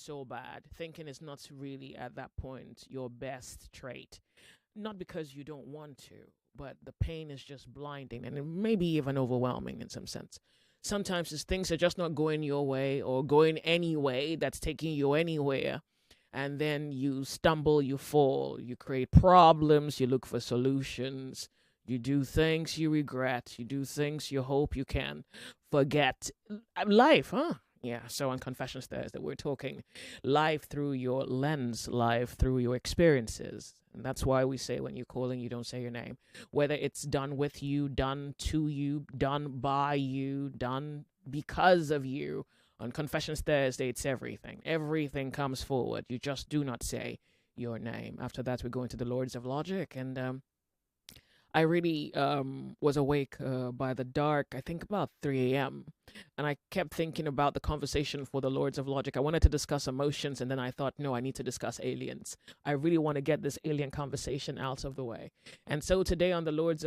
so bad. Thinking is not really at that point your best trait. Not because you don't want to, but the pain is just blinding and it may be even overwhelming in some sense. Sometimes it's things are just not going your way or going any way that's taking you anywhere. And then you stumble, you fall, you create problems, you look for solutions, you do things you regret, you do things you hope you can forget. Life, huh? Yeah, so on Confessions Thursday, we're talking life through your lens, life through your experiences. And that's why we say when you're calling, you don't say your name. Whether it's done with you, done to you, done by you, done because of you. On Confessions Thursday, it's everything. Everything comes forward. You just do not say your name. After that, we go into the Lords of Logic. And I really was awake by the dark, I think about 3 a.m. And I kept thinking about the conversation for the Lords of Logic. I wanted to discuss emotions, and then I thought, no, I need to discuss aliens. I really want to get this alien conversation out of the way. And so today on the Lords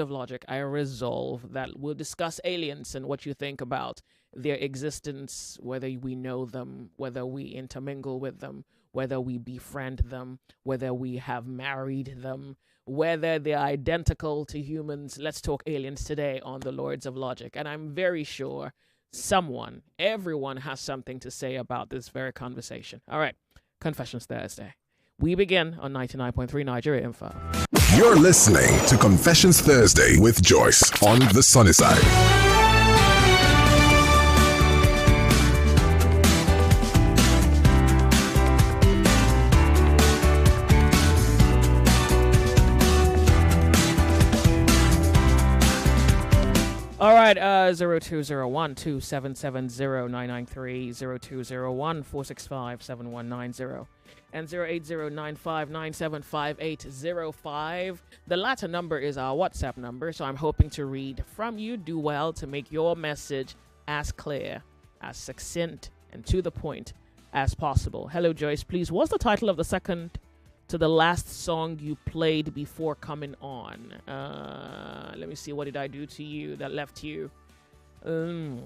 of Logic, I resolve that we'll discuss aliens and what you think about their existence, whether we know them, whether we intermingle with them, whether we befriend them, whether we have married them, whether they're identical to humans. Let's talk aliens today on the Lords of Logic. And I'm very sure everyone has something to say about this very conversation. All right, Confessions Thursday. We begin on 99.3 Nigeria Info. You're listening to Confessions Thursday with Joyce on the sunny side. All right, 0201-2770-993, 0201-465-7190, and 08095975805. The latter number is our WhatsApp number, so I'm hoping to read from you. Do well to make your message as clear, as succinct, and to the point as possible. Hello, Joyce. Please, what's the title of the second to the last song you played before coming on? Let me see. What did I do to you that left you? I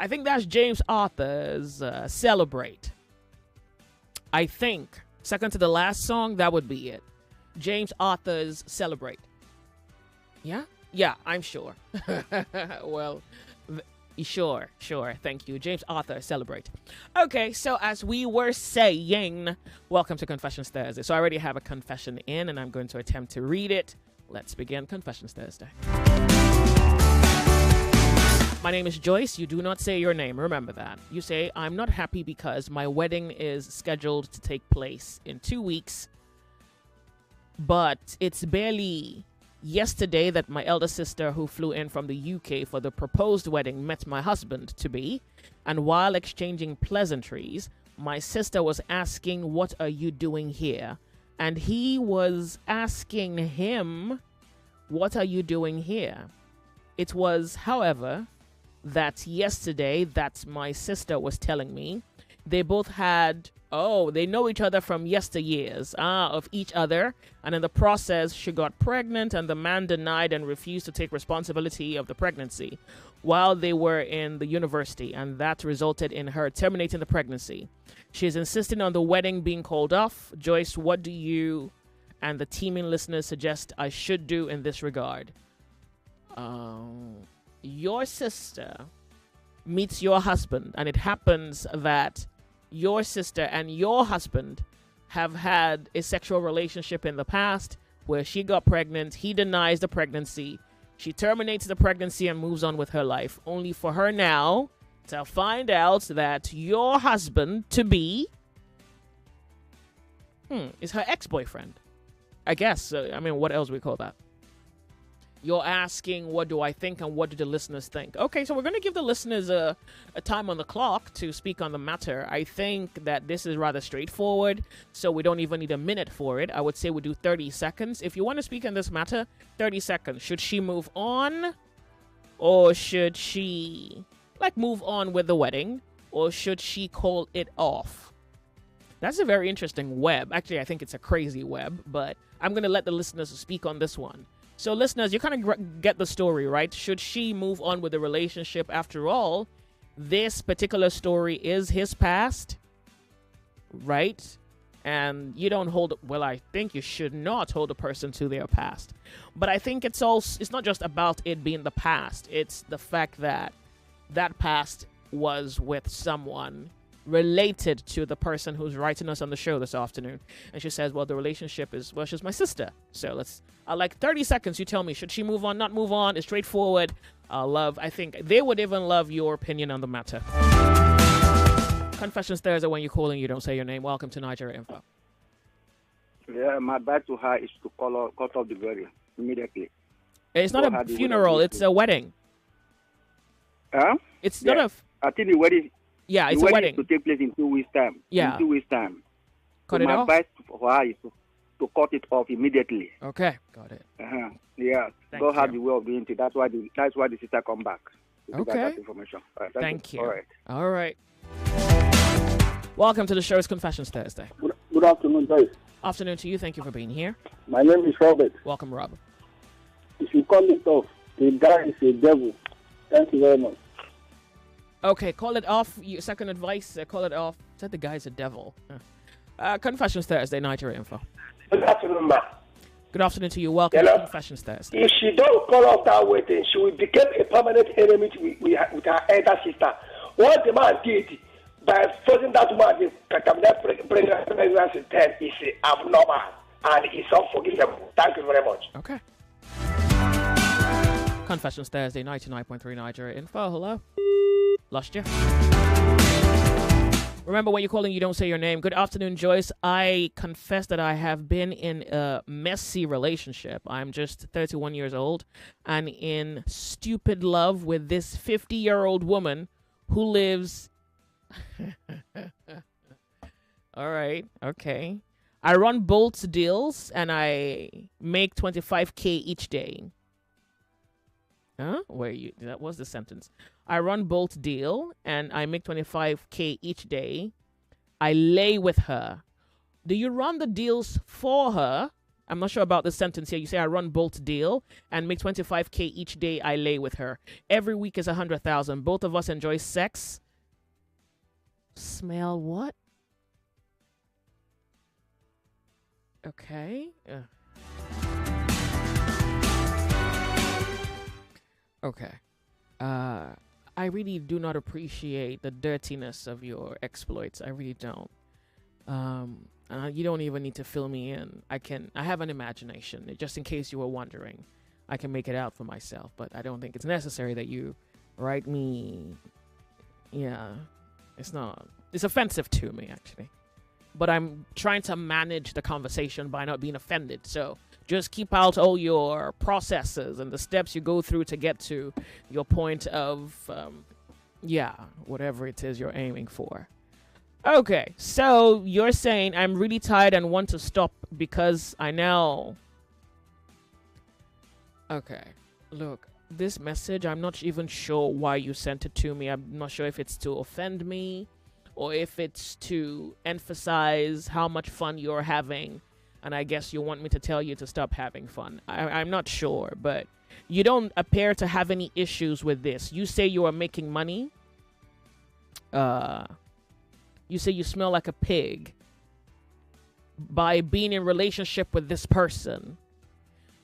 think that's James Arthur's Celebrate. I think. Second to the last song, that would be it. James Arthur's Celebrate. Yeah? Yeah, I'm sure. Well, sure. Thank you. James Arthur, Celebrate. Okay, so as we were saying, welcome to Confessions Thursday. So I already have a confession in, and I'm going to attempt to read it. Let's begin Confessions Thursday. My name is Joyce. You do not say your name. Remember that. You say, I'm not happy because my wedding is scheduled to take place in 2 weeks, but it's barely yesterday that my elder sister, who flew in from the UK for the proposed wedding, met my husband-to-be, and while exchanging pleasantries, my sister was asking, what are you doing here? And he was asking him, what are you doing here? It was, however, that yesterday that my sister was telling me they both had, they know each other from yesteryears, of each other. And in the process, she got pregnant and the man denied and refused to take responsibility of the pregnancy while they were in the university. And that resulted in her terminating the pregnancy. She is insisting on the wedding being called off. Joyce, what do you and the teaming listeners suggest I should do in this regard? Your sister meets your husband, and it happens that your sister and your husband have had a sexual relationship in the past where she got pregnant. He denies the pregnancy. She terminates the pregnancy and moves on with her life, only for her now to find out that your husband-to-be is her ex-boyfriend. I guess. What else we call that? You're asking, what do I think and what do the listeners think? Okay, so we're going to give the listeners a time on the clock to speak on the matter. I think that this is rather straightforward, so we don't even need a minute for it. I would say we do 30 seconds. If you want to speak on this matter, 30 seconds. Should she move on? Or should she, move on with the wedding? Or should she call it off? That's a very interesting web. Actually, I think it's a crazy web, but I'm going to let the listeners speak on this one. So listeners, you kind of get the story, right? Should she move on with the relationship? After all, this particular story is his past, right? And you don't hold, well, I think you should not hold a person to their past. But I think it's not just about it being the past. It's the fact that that past was with someone related to the person who's writing us on the show this afternoon. And she says, well, the relationship is, well, she's my sister. So like 30 seconds, you tell me, should she move on, not move on? It's straightforward. I think they would even love your opinion on the matter. Confessions Thursday, when you call and you don't say your name. Welcome to Nigeria Info. Yeah, my advice to her is to cut off the burial immediately. It's not a funeral, it's a wedding. Huh? It's not a... I think the wedding... Yeah, it's a wedding. Is to take place in 2 weeks' time. Yeah. In 2 weeks' time. Cut it my off? advice for her is to cut it off immediately. Okay, got it. Yeah. Thank God have you. the way of doing it. That's why the sister come back. Okay. That information. All right, Thank you. All right. All right. Welcome to the show's Confessions Thursday. Good afternoon, Joyce. Afternoon to you. Thank you for being here. My name is Robert. Welcome, Rob. If you call it off, the guy is a devil. Thank you very much. Okay, call it off. Second advice, call it off. Said the guy's a devil. Confessions Thursday, Nigeria Info. Good afternoon, ma. Good afternoon to you. Welcome to Confessions Thursday. If she don't call off that way, then she will become a permanent enemy with her elder sister. What the man did by forcing that woman to terminate pregnancy 10 is abnormal and it's unforgivable. Thank you very much. Okay. Confessions Thursday, 99.3 Nigeria Info. Hello. Lost you. Remember, when you're calling, you don't say your name. Good afternoon, Joyce. I confess that I have been in a messy relationship. I'm just 31 years old and in stupid love with this 50-year-old woman who lives... All right. Okay. I run Bolt's deals and I make $25K each day. Huh? That was the sentence. I run Bolt deal and I make $25K each day. I lay with her. Do you run the deals for her? I'm not sure about the sentence here. You say I run Bolt deal and make $25K each day. I lay with her. Every week is $100,000. Both of us enjoy sex. Smell what? Okay. Okay. I really do not appreciate the dirtiness of your exploits. I really don't. You don't even need to fill me in. I have an imagination. Just in case you were wondering, I can make it out for myself. But I don't think it's necessary that you write me. Yeah, it's not. It's offensive to me, actually. But I'm trying to manage the conversation by not being offended. So just keep out all your processes and the steps you go through to get to your point of, whatever it is you're aiming for. Okay, so you're saying I'm really tired and want to stop because I know. Okay, look, this message, I'm not even sure why you sent it to me. I'm not sure if it's to offend me or if it's to emphasize how much fun you're having. And I guess you want me to tell you to stop having fun. I'm not sure, but you don't appear to have any issues with this. You say you are making money. You say you smell like a pig by being in relationship with this person.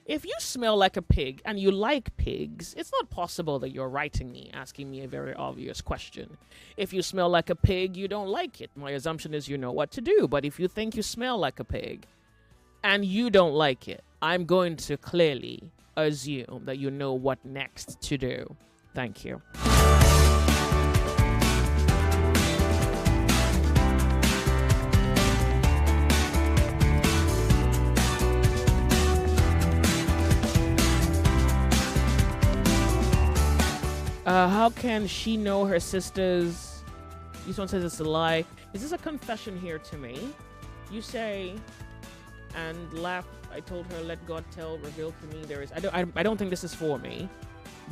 If you smell like a pig and you like pigs, it's not possible that you're writing me, asking me a very obvious question. If you smell like a pig, you don't like it. My assumption is you know what to do. But if you think you smell like a pig and you don't like it, I'm going to clearly assume that you know what next to do. Thank you. How can she know her sisters? This one says it's a lie. Is this a confession here to me? You say, and laugh. I told her, let God tell, reveal to me there is. I don't think this is for me.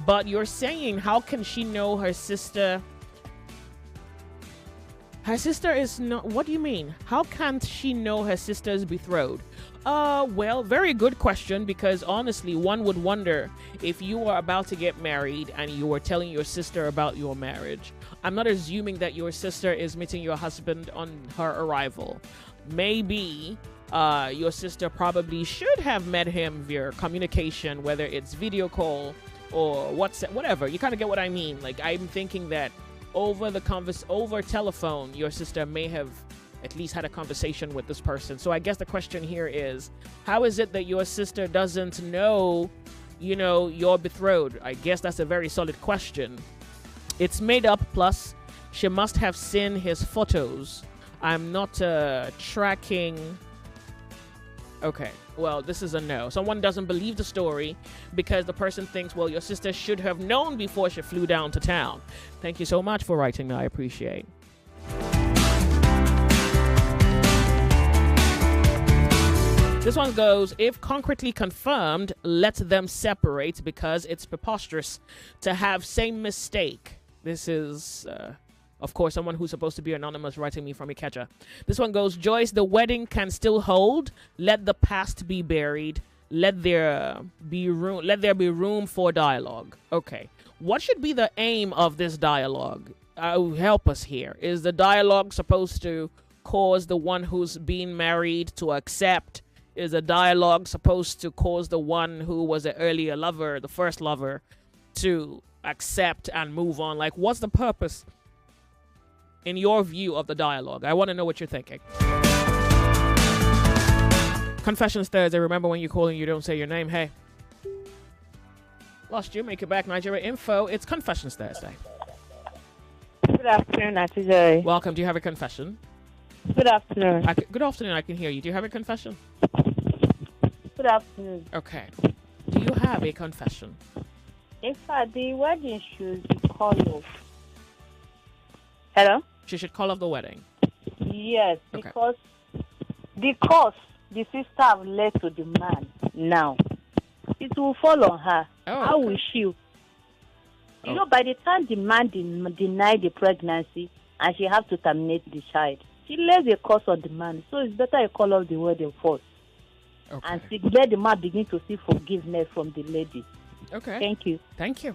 But you're saying, how can she know her sister? Her sister is not. What do you mean? How can't she know her sister is betrothed? Well, very good question, because honestly, one would wonder if you were about to get married and you were telling your sister about your marriage. I'm not assuming that your sister is meeting your husband on her arrival. Maybe your sister probably should have met him via communication, whether it's video call or WhatsApp, whatever. You kind of get what I mean. Like, I'm thinking that over telephone, your sister may have at least had a conversation with this person. So I guess the question here is, how is it that your sister doesn't know, your betrothed? I guess that's a very solid question. It's made up, plus she must have seen his photos. I'm not tracking. Okay, well, this is a no. Someone doesn't believe the story because the person thinks, well, your sister should have known before she flew down to town. Thank you so much for writing. I appreciate. This one goes, if concretely confirmed, let them separate because it's preposterous to have same mistake. This is, of course, someone who's supposed to be anonymous writing me from Ikeja. This one goes, Joyce, the wedding can still hold. Let the past be buried. Let there be room for dialogue. Okay. What should be the aim of this dialogue? Help us here. Is the dialogue supposed to cause the one who's being married to accept? Is the dialogue supposed to cause the one who was the earlier lover, the first lover, to accept and move on? Like, what's the purpose in your view of the dialogue? I want to know what you're thinking. Confessions Thursday. Remember, when you call and you don't say your name. Hey, lost you. Make it back. Nigeria Info. It's Confessions Thursday. Good afternoon, Auntie Joy. Welcome. Do you have a confession? Good afternoon. Good afternoon. I can hear you. Do you have a confession? Good afternoon. Okay. Do you have a confession? In fact, the wedding should be called off. Hello? She should call off the wedding. Yes, Okay. because the cost the sister have led to the man now, it will fall on her. Oh, How okay. will she? By the time the man denied the pregnancy and she have to terminate the child, she lays a curse on the man. So it's better you call off the wedding first. Okay. And let the man begin to see forgiveness from the lady. Okay. Thank you. Thank you.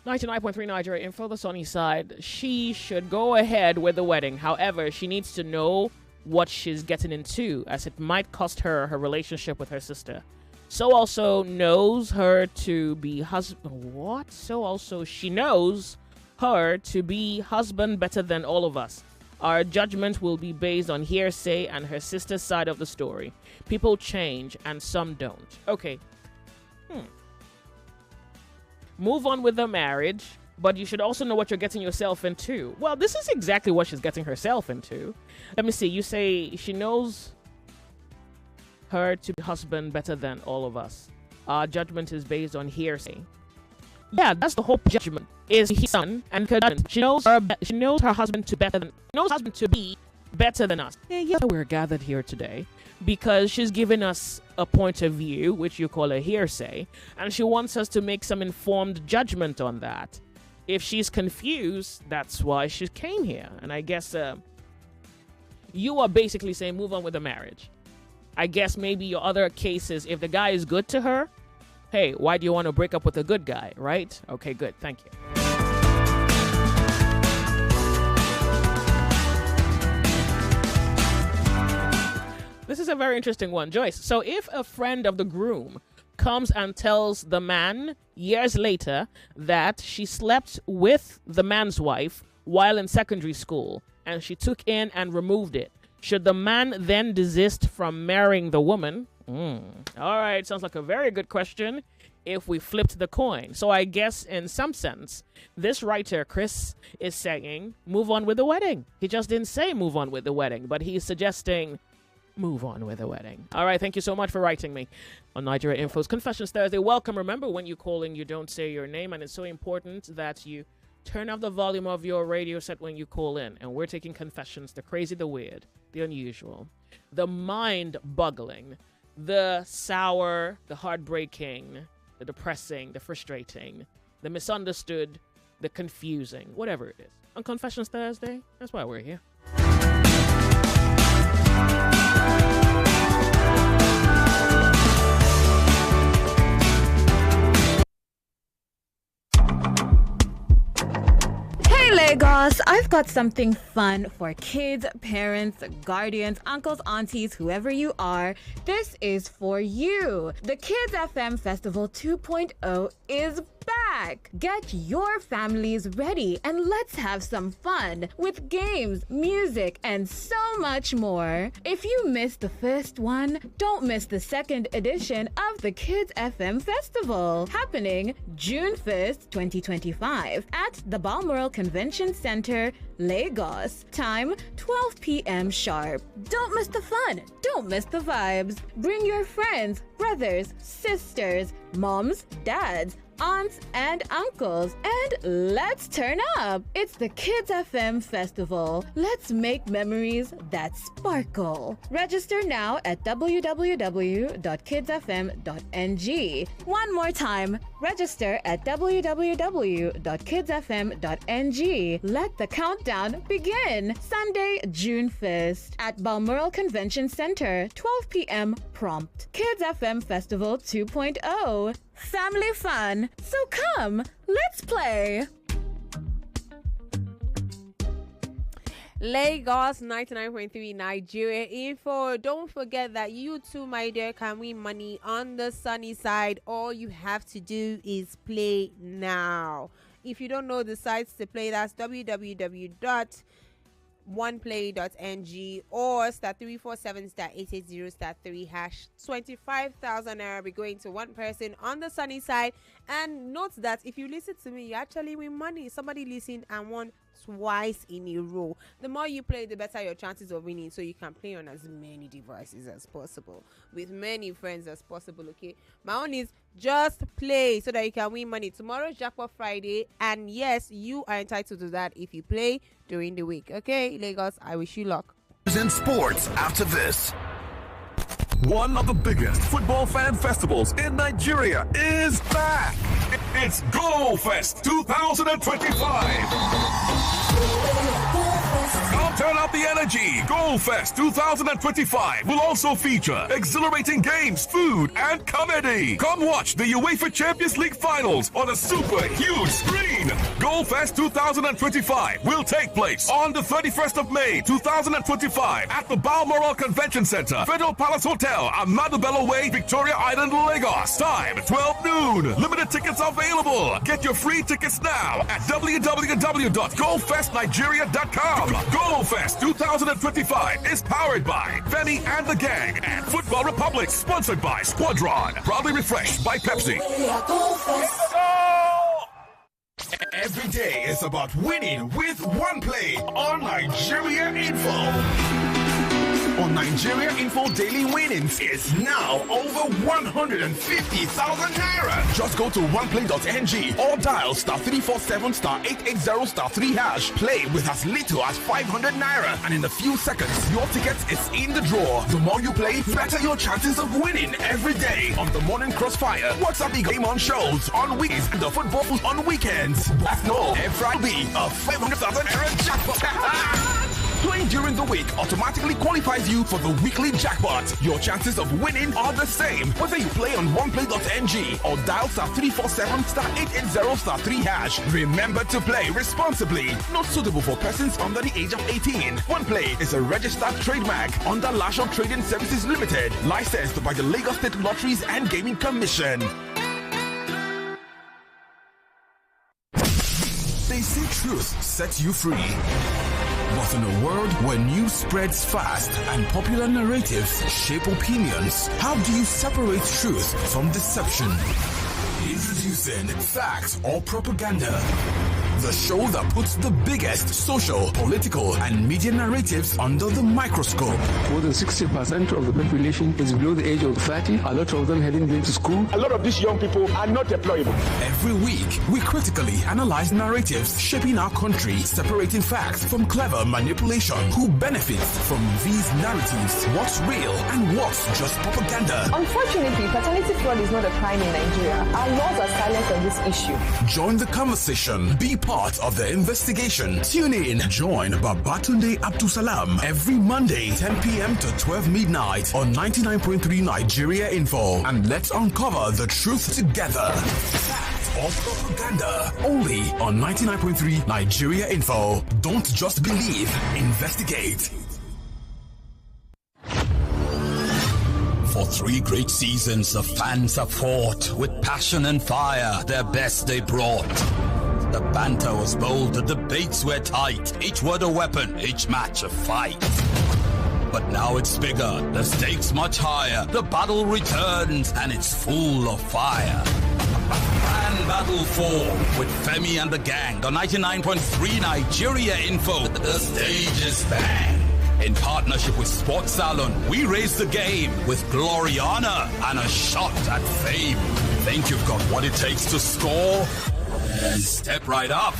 99.3 Nigeria Info, the sunny side. She should go ahead with the wedding. However, she needs to know what she's getting into, as it might cost her her relationship with her sister. So also knows her to be husband. What? So also she knows her to be husband better than all of us. Our judgment will be based on hearsay and her sister's side of the story. People change and some don't. Okay. Move on with the marriage, but you should also know what you're getting yourself into. Well, this is exactly what she's getting herself into. Let me see. You say she knows her to be husband better than all of us. Our judgment is based on hearsay. Yeah, that's the whole judgment. Is his son and her husband. She knows her husband to be better than us. Yeah, we're gathered here today because she's given us a point of view, which you call a hearsay, and she wants us to make some informed judgment on that. If she's confused, that's why she came here. And I guess you are basically saying move on with the marriage. I guess maybe your other case is if the guy is good to her, hey, why do you want to break up with a good guy, right? Okay, good. Thank you. This is a very interesting one, Joyce. So if a friend of the groom comes and tells the man years later that she slept with the man's wife while in secondary school and she took in and removed it, should the man then desist from marrying the woman? All right, sounds like a very good question if we flipped the coin. So I guess in some sense, this writer, Chris, is saying move on with the wedding. He just didn't say move on with the wedding, but he's suggesting move on with the wedding. All right, thank you so much for writing me on Nigeria Info's Confessions Thursday. Welcome. Remember, when you call in, you don't say your name, and it's so important that you turn off the volume of your radio set when you call in. And we're taking confessions, the crazy, the weird, the unusual, the mind-boggling, the sour, the heartbreaking, the depressing, the frustrating, the misunderstood, the confusing, whatever it is. On Confessions Thursday, that's why we're here. Hey Lagos, I've got something fun for kids, parents, guardians, uncles, aunties, whoever you are. This is for you. The Kids FM Festival 2.0 is back. Get your families ready and let's have some fun with games, music, and so much more. If you missed the first one, don't miss the second edition of the Kids FM Festival, happening June 1st, 2025 at the Balmoral Convention Center, Lagos. Time 12 p.m. sharp. Don't miss the fun. Don't miss the vibes. Bring your friends, brothers, sisters, moms, dads, aunts and uncles, and let's turn up. It's the Kids FM Festival. Let's make memories that sparkle. Register now at www.kidsfm.ng. One more time, register at www.kidsfm.ng. Let the countdown begin. Sunday, June 1st at Balmoral Convention Center, 12 p.m. prompt. Kids FM Festival 2.0. Family fun. So come, let's play. Lagos 99.3 Nigeria info. Don't forget that you too, my dear, can win money on the sunny side. All you have to do is play now. If you don't know the sites to play, that's www.oneplay.ng or *347 *880 *3 hash. 25,000 naira will be going to one person on the sunny side. And note that if you listen to me, you actually win money. Somebody listened and won twice in a row. The more you play, the better your chances of winning. So you can play on as many devices as possible with many friends as possible. Okay, my own is just play so that you can win money. Tomorrow's Jackpot Friday, and yes, you are entitled to that if you play during the week. Okay, Lagos, I wish you luck. In sports after this. One of the biggest football fan festivals in Nigeria is back. It's Go Fest 2025. Come turn up the energy. Go Fest 2025 will also feature exhilarating games, food, and comedy. Come watch the UEFA Champions League finals on a super huge screen. Go Fest 2025 will take place on the 31st of May 2025 at the Balmoral Convention Center, Federal Palace Hotel, Ahmadu Bello Way, Victoria Island, Lagos. Time 12 noon. Limited tickets available. Get your free tickets now at www.gofestnigeria.com. Go Fest 2025 is powered by Femi and the Gang and Football Republic, sponsored by Squadron, proudly refreshed by Pepsi. Every day is about winning with one play on Nigeria Info. On Nigeria Info, daily winnings is now over 150,000 naira. Just go to oneplay.ng or dial *347 *880 *3 hash. Play with as little as 500 naira, and in a few seconds, your ticket is in the draw. The more you play, better your chances of winning every day. On the Morning Crossfire, WhatsApp game on shows on weekdays and the football on weekends. That's no, every week a 500,000 naira jackpot. Playing during the week automatically qualifies you for the weekly jackpot. Your chances of winning are the same, whether you play on oneplay.ng or dial *347 *880 *3 hash. Remember to play responsibly. Not suitable for persons under the age of 18. OnePlay is a registered trademark under Lasho Trading Services Limited, licensed by the Lagos State Lotteries and Gaming Commission. They say truth sets you free. But in a world where news spreads fast and popular narratives shape opinions, how do you separate truth from deception? Introducing Facts or Propaganda, the show that puts the biggest social, political, and media narratives under the microscope. More than 60% of the population is below the age of 30. A lot of them heading into school. A lot of these young people are not employable. Every week, we critically analyze narratives shaping our country, separating facts from clever manipulation. Who benefits from these narratives? What's real and what's just propaganda? Unfortunately, paternity fraud is not a crime in Nigeria. Our laws are silent on this issue. Join the conversation. Be part of the investigation. Tune in. Join Babatunde Abdusalam every Monday, 10 p.m. to 12 midnight on 99.3 Nigeria Info. And let's uncover the truth together. Fact or propaganda. Only on 99.3 Nigeria Info. Don't just believe, investigate. For 3 great seasons, the fans have fought with passion and fire. Their best they brought. The banter was bold, the debates were tight. Each word a weapon, each match a fight. But now it's bigger, the stakes much higher. The battle returns and it's full of fire. Grand Battle 4 with Femi and the gang on 99.3 Nigeria Info. The stage is bang. In partnership with Sports Salon, we raise the game with glory, honor, and a shot at fame. Think you've got what it takes to score? Then step right up.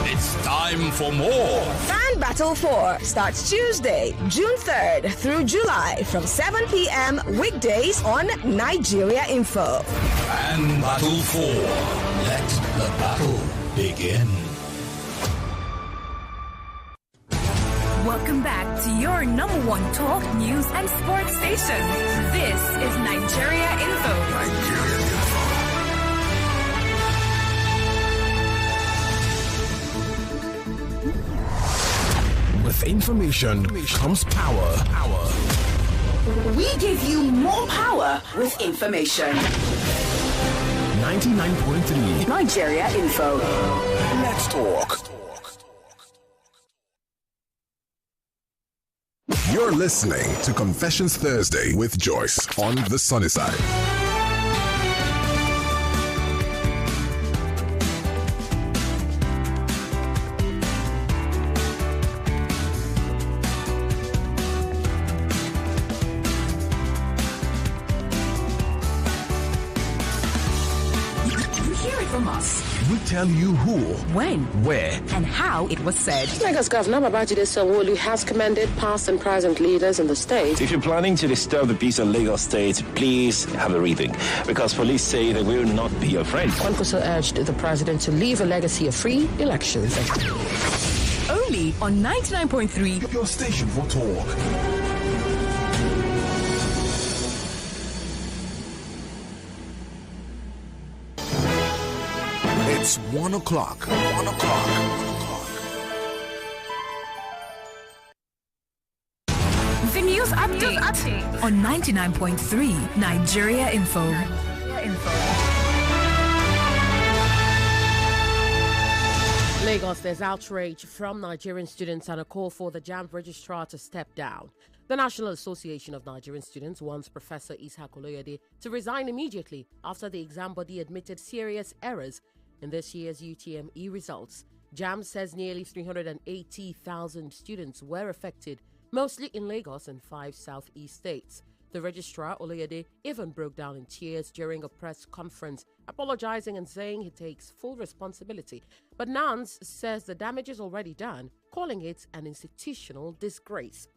It's time for more. Fan Battle 4 starts Tuesday, June 3rd through July from 7 p.m. weekdays on Nigeria Info. Fan Battle 4. Let the battle begin. Welcome back to your #1 talk, news, and sports station. This is Nigeria Info. Nigeria Info. With information comes power. We give you more power with information. 99.3 Nigeria Info. Let's talk. You're listening to Confessions Thursday with Joyce on the sunny side. From us. We tell you who, when, where, and how it was said. Lagos Governor Babajide Sanwo-Olu has commended past and present leaders in the state. If you're planning to disturb the peace of Lagos State, please have a rethink, because police say they will not be your friend. Kwankwaso urged the president to leave a legacy of free elections. Only on 99.3. Your station for talk. It's 1 o'clock. 1 o'clock. The news update on 99.3 Nigeria Info. Lagos, there's outrage from Nigerian students and a call for the JAMB registrar to step down. The National Association of Nigerian Students wants Professor Ishaq Oloyede to resign immediately after the exam body admitted serious errors in this year's UTME results. JAMB says nearly 380,000 students were affected, mostly in Lagos and 5 southeast states. The registrar, Oloyede, even broke down in tears during a press conference, apologizing and saying he takes full responsibility. But Nance says the damage is already done, calling it an institutional disgrace.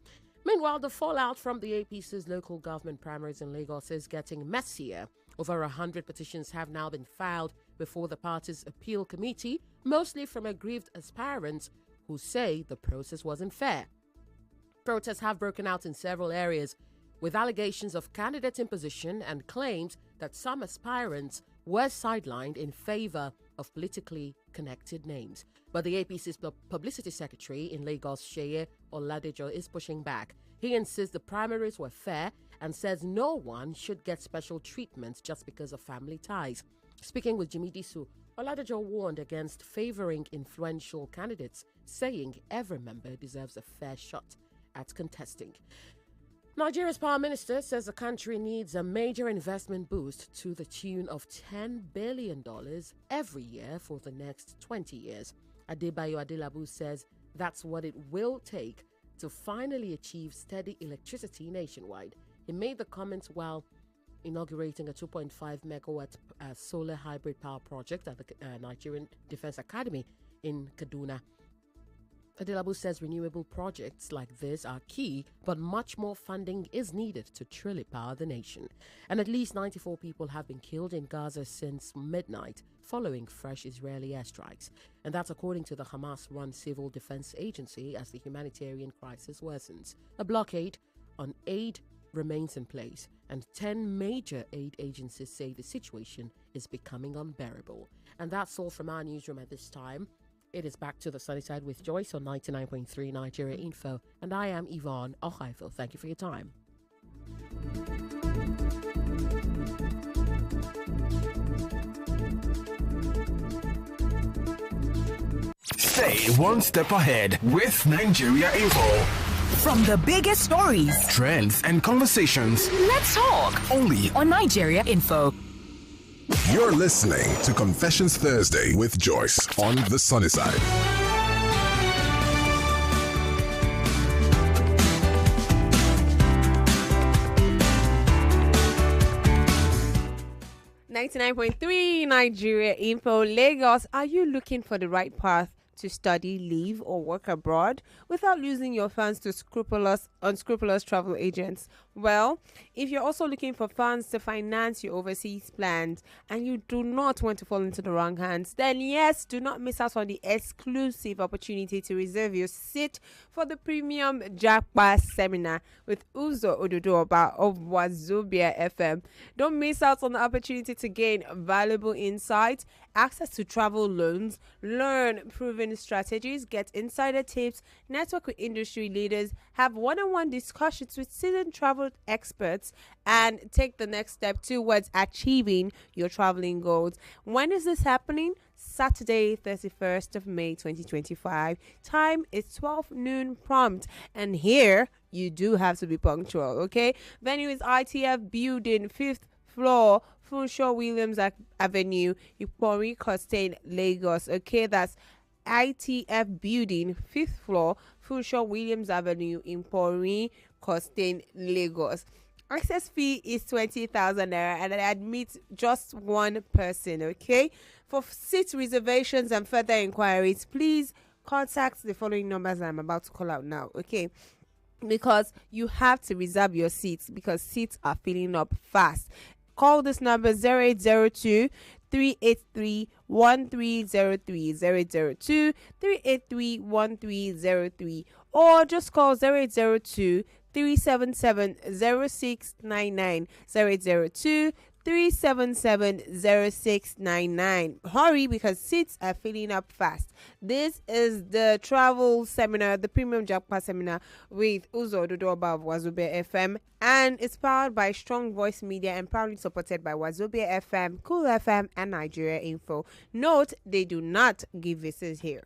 Meanwhile, the fallout from the APC's local government primaries in Lagos is getting messier. Over 100 petitions have now been filed before the party's appeal committee, mostly from aggrieved aspirants who say the process wasn't fair. Protests have broken out in several areas, with allegations of candidate imposition and claims that some aspirants were sidelined in favor of politically connected names. But the APC's publicity secretary in Lagos, Sheye Oladejo, is pushing back. He insists the primaries were fair and says no one should get special treatment just because of family ties. Speaking with Jimmy Disu, Oladejo warned against favoring influential candidates, saying every member deserves a fair shot at contesting. Nigeria's power minister says the country needs a major investment boost to the tune of $10 billion every year for the next 20 years. Adebayo Adelabu says that's what it will take to finally achieve steady electricity nationwide. He made the comments while inaugurating a 2.5 megawatt solar hybrid power project at the Nigerian Defense Academy in Kaduna. Adelabu says renewable projects like this are key, but much more funding is needed to truly power the nation. And at least 94 people have been killed in Gaza since midnight, following fresh Israeli airstrikes. And that's according to the Hamas-run Civil Defense Agency as the humanitarian crisis worsens. A blockade on aid remains in place, and 10 major aid agencies say the situation is becoming unbearable. And that's all from our newsroom at this time. It is back to the sunny side with Joyce on 99.3 Nigeria Info, and I am Yvonne Ohaifo. Thank you for your time. Stay one step ahead with Nigeria Info. From the biggest stories, Trends and conversations. let's talk Only on Nigeria Info. You're listening to Confessions Thursday with Joyce on the sunny side. .3 Nigeria Info. Lagos, are you looking for the right path to study, live, or work abroad without losing your funds to unscrupulous travel agents? Well, if you're also looking for funds to finance your overseas plans and you do not want to fall into the wrong hands, then yes, do not miss out on the exclusive opportunity to reserve your seat for the premium Japa seminar with Uzo Oduduoba of Wazobia FM. Don't miss out on the opportunity to gain valuable insights, access to travel loans, learn proven strategies, get insider tips, network with industry leaders, have one-on-one discussions with seasoned travel experts, and take the next step towards achieving your traveling goals. When is this happening? Saturday, 31st of May 2025. Time is 12 noon prompt, and here you do have to be punctual, okay? Venue is ITF Building, 5th floor, Funshaw Williams Avenue, Ipori, Costain, Lagos. Okay, that's ITF Building, 5th floor, Funshaw Williams Avenue, Ipori, Costain, Lagos. Access fee is 20,000 naira, and it admits just one person. Okay, for seat reservations and further inquiries, please contact the following numbers I'm about to call out now. Okay, because you have to reserve your seats because seats are filling up fast. Call this number 0802 383 1303 002 383 1303, or just call 0802 377 0699 0802 377 0699. Hurry, because seats are filling up fast. This is the travel seminar, the premium Japa seminar with Uzo Oduduoba of Wazobia FM, and it's powered by Strong Voice Media and proudly supported by Wazobia FM, Cool FM, and Nigeria Info. Note, they do not give visas here.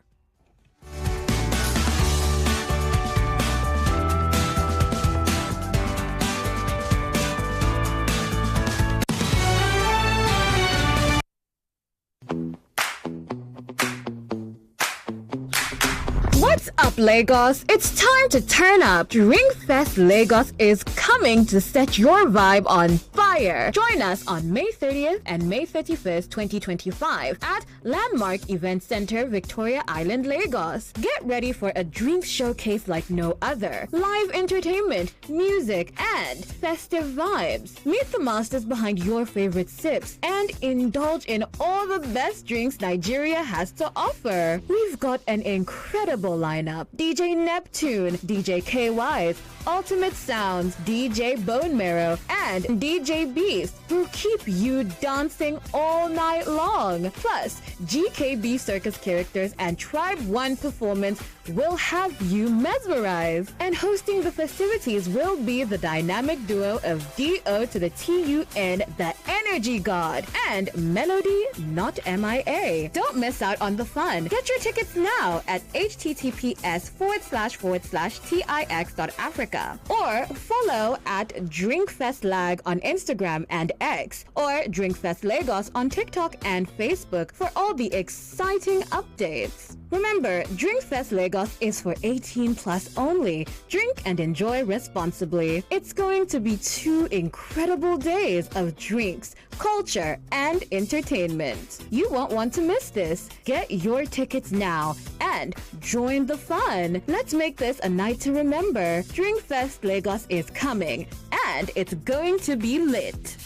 What's up, Lagos? It's time to turn up. Drinkfest Lagos is coming to set your vibe on fire. Join us on May 30th and May 31st, 2025 at Landmark Event Center, Victoria Island, Lagos. Get ready for a drink showcase like no other. Live entertainment, music, and festive vibes. Meet the masters behind your favorite sips and indulge in all the best drinks Nigeria has to offer. We've got an incredible lineup: DJ Neptune, DJ KY's, Ultimate Sounds, DJ Bone Marrow, and DJ Beast, who keep you dancing all night long. Plus, GKB circus characters and Tribe One performance will have you mesmerized. And hosting the festivities will be the dynamic duo of DO to the TUN, the Energy God, and Melody Not MIA. Don't miss out on the fun. Get your tickets now at https://tix.africa, or follow at DrinkFestLag on Instagram and X, or Drinkfest Lagos on TikTok and Facebook for all the exciting updates. Remember, Drinkfest Lagos is for 18 plus only. Drink and enjoy responsibly. It's going to be 2 incredible days of drinks, culture, and entertainment. You won't want to miss this. Get your tickets now and join the fun. Let's make this a night to remember. Drinkfest Lagos is coming, and it's going to be lit.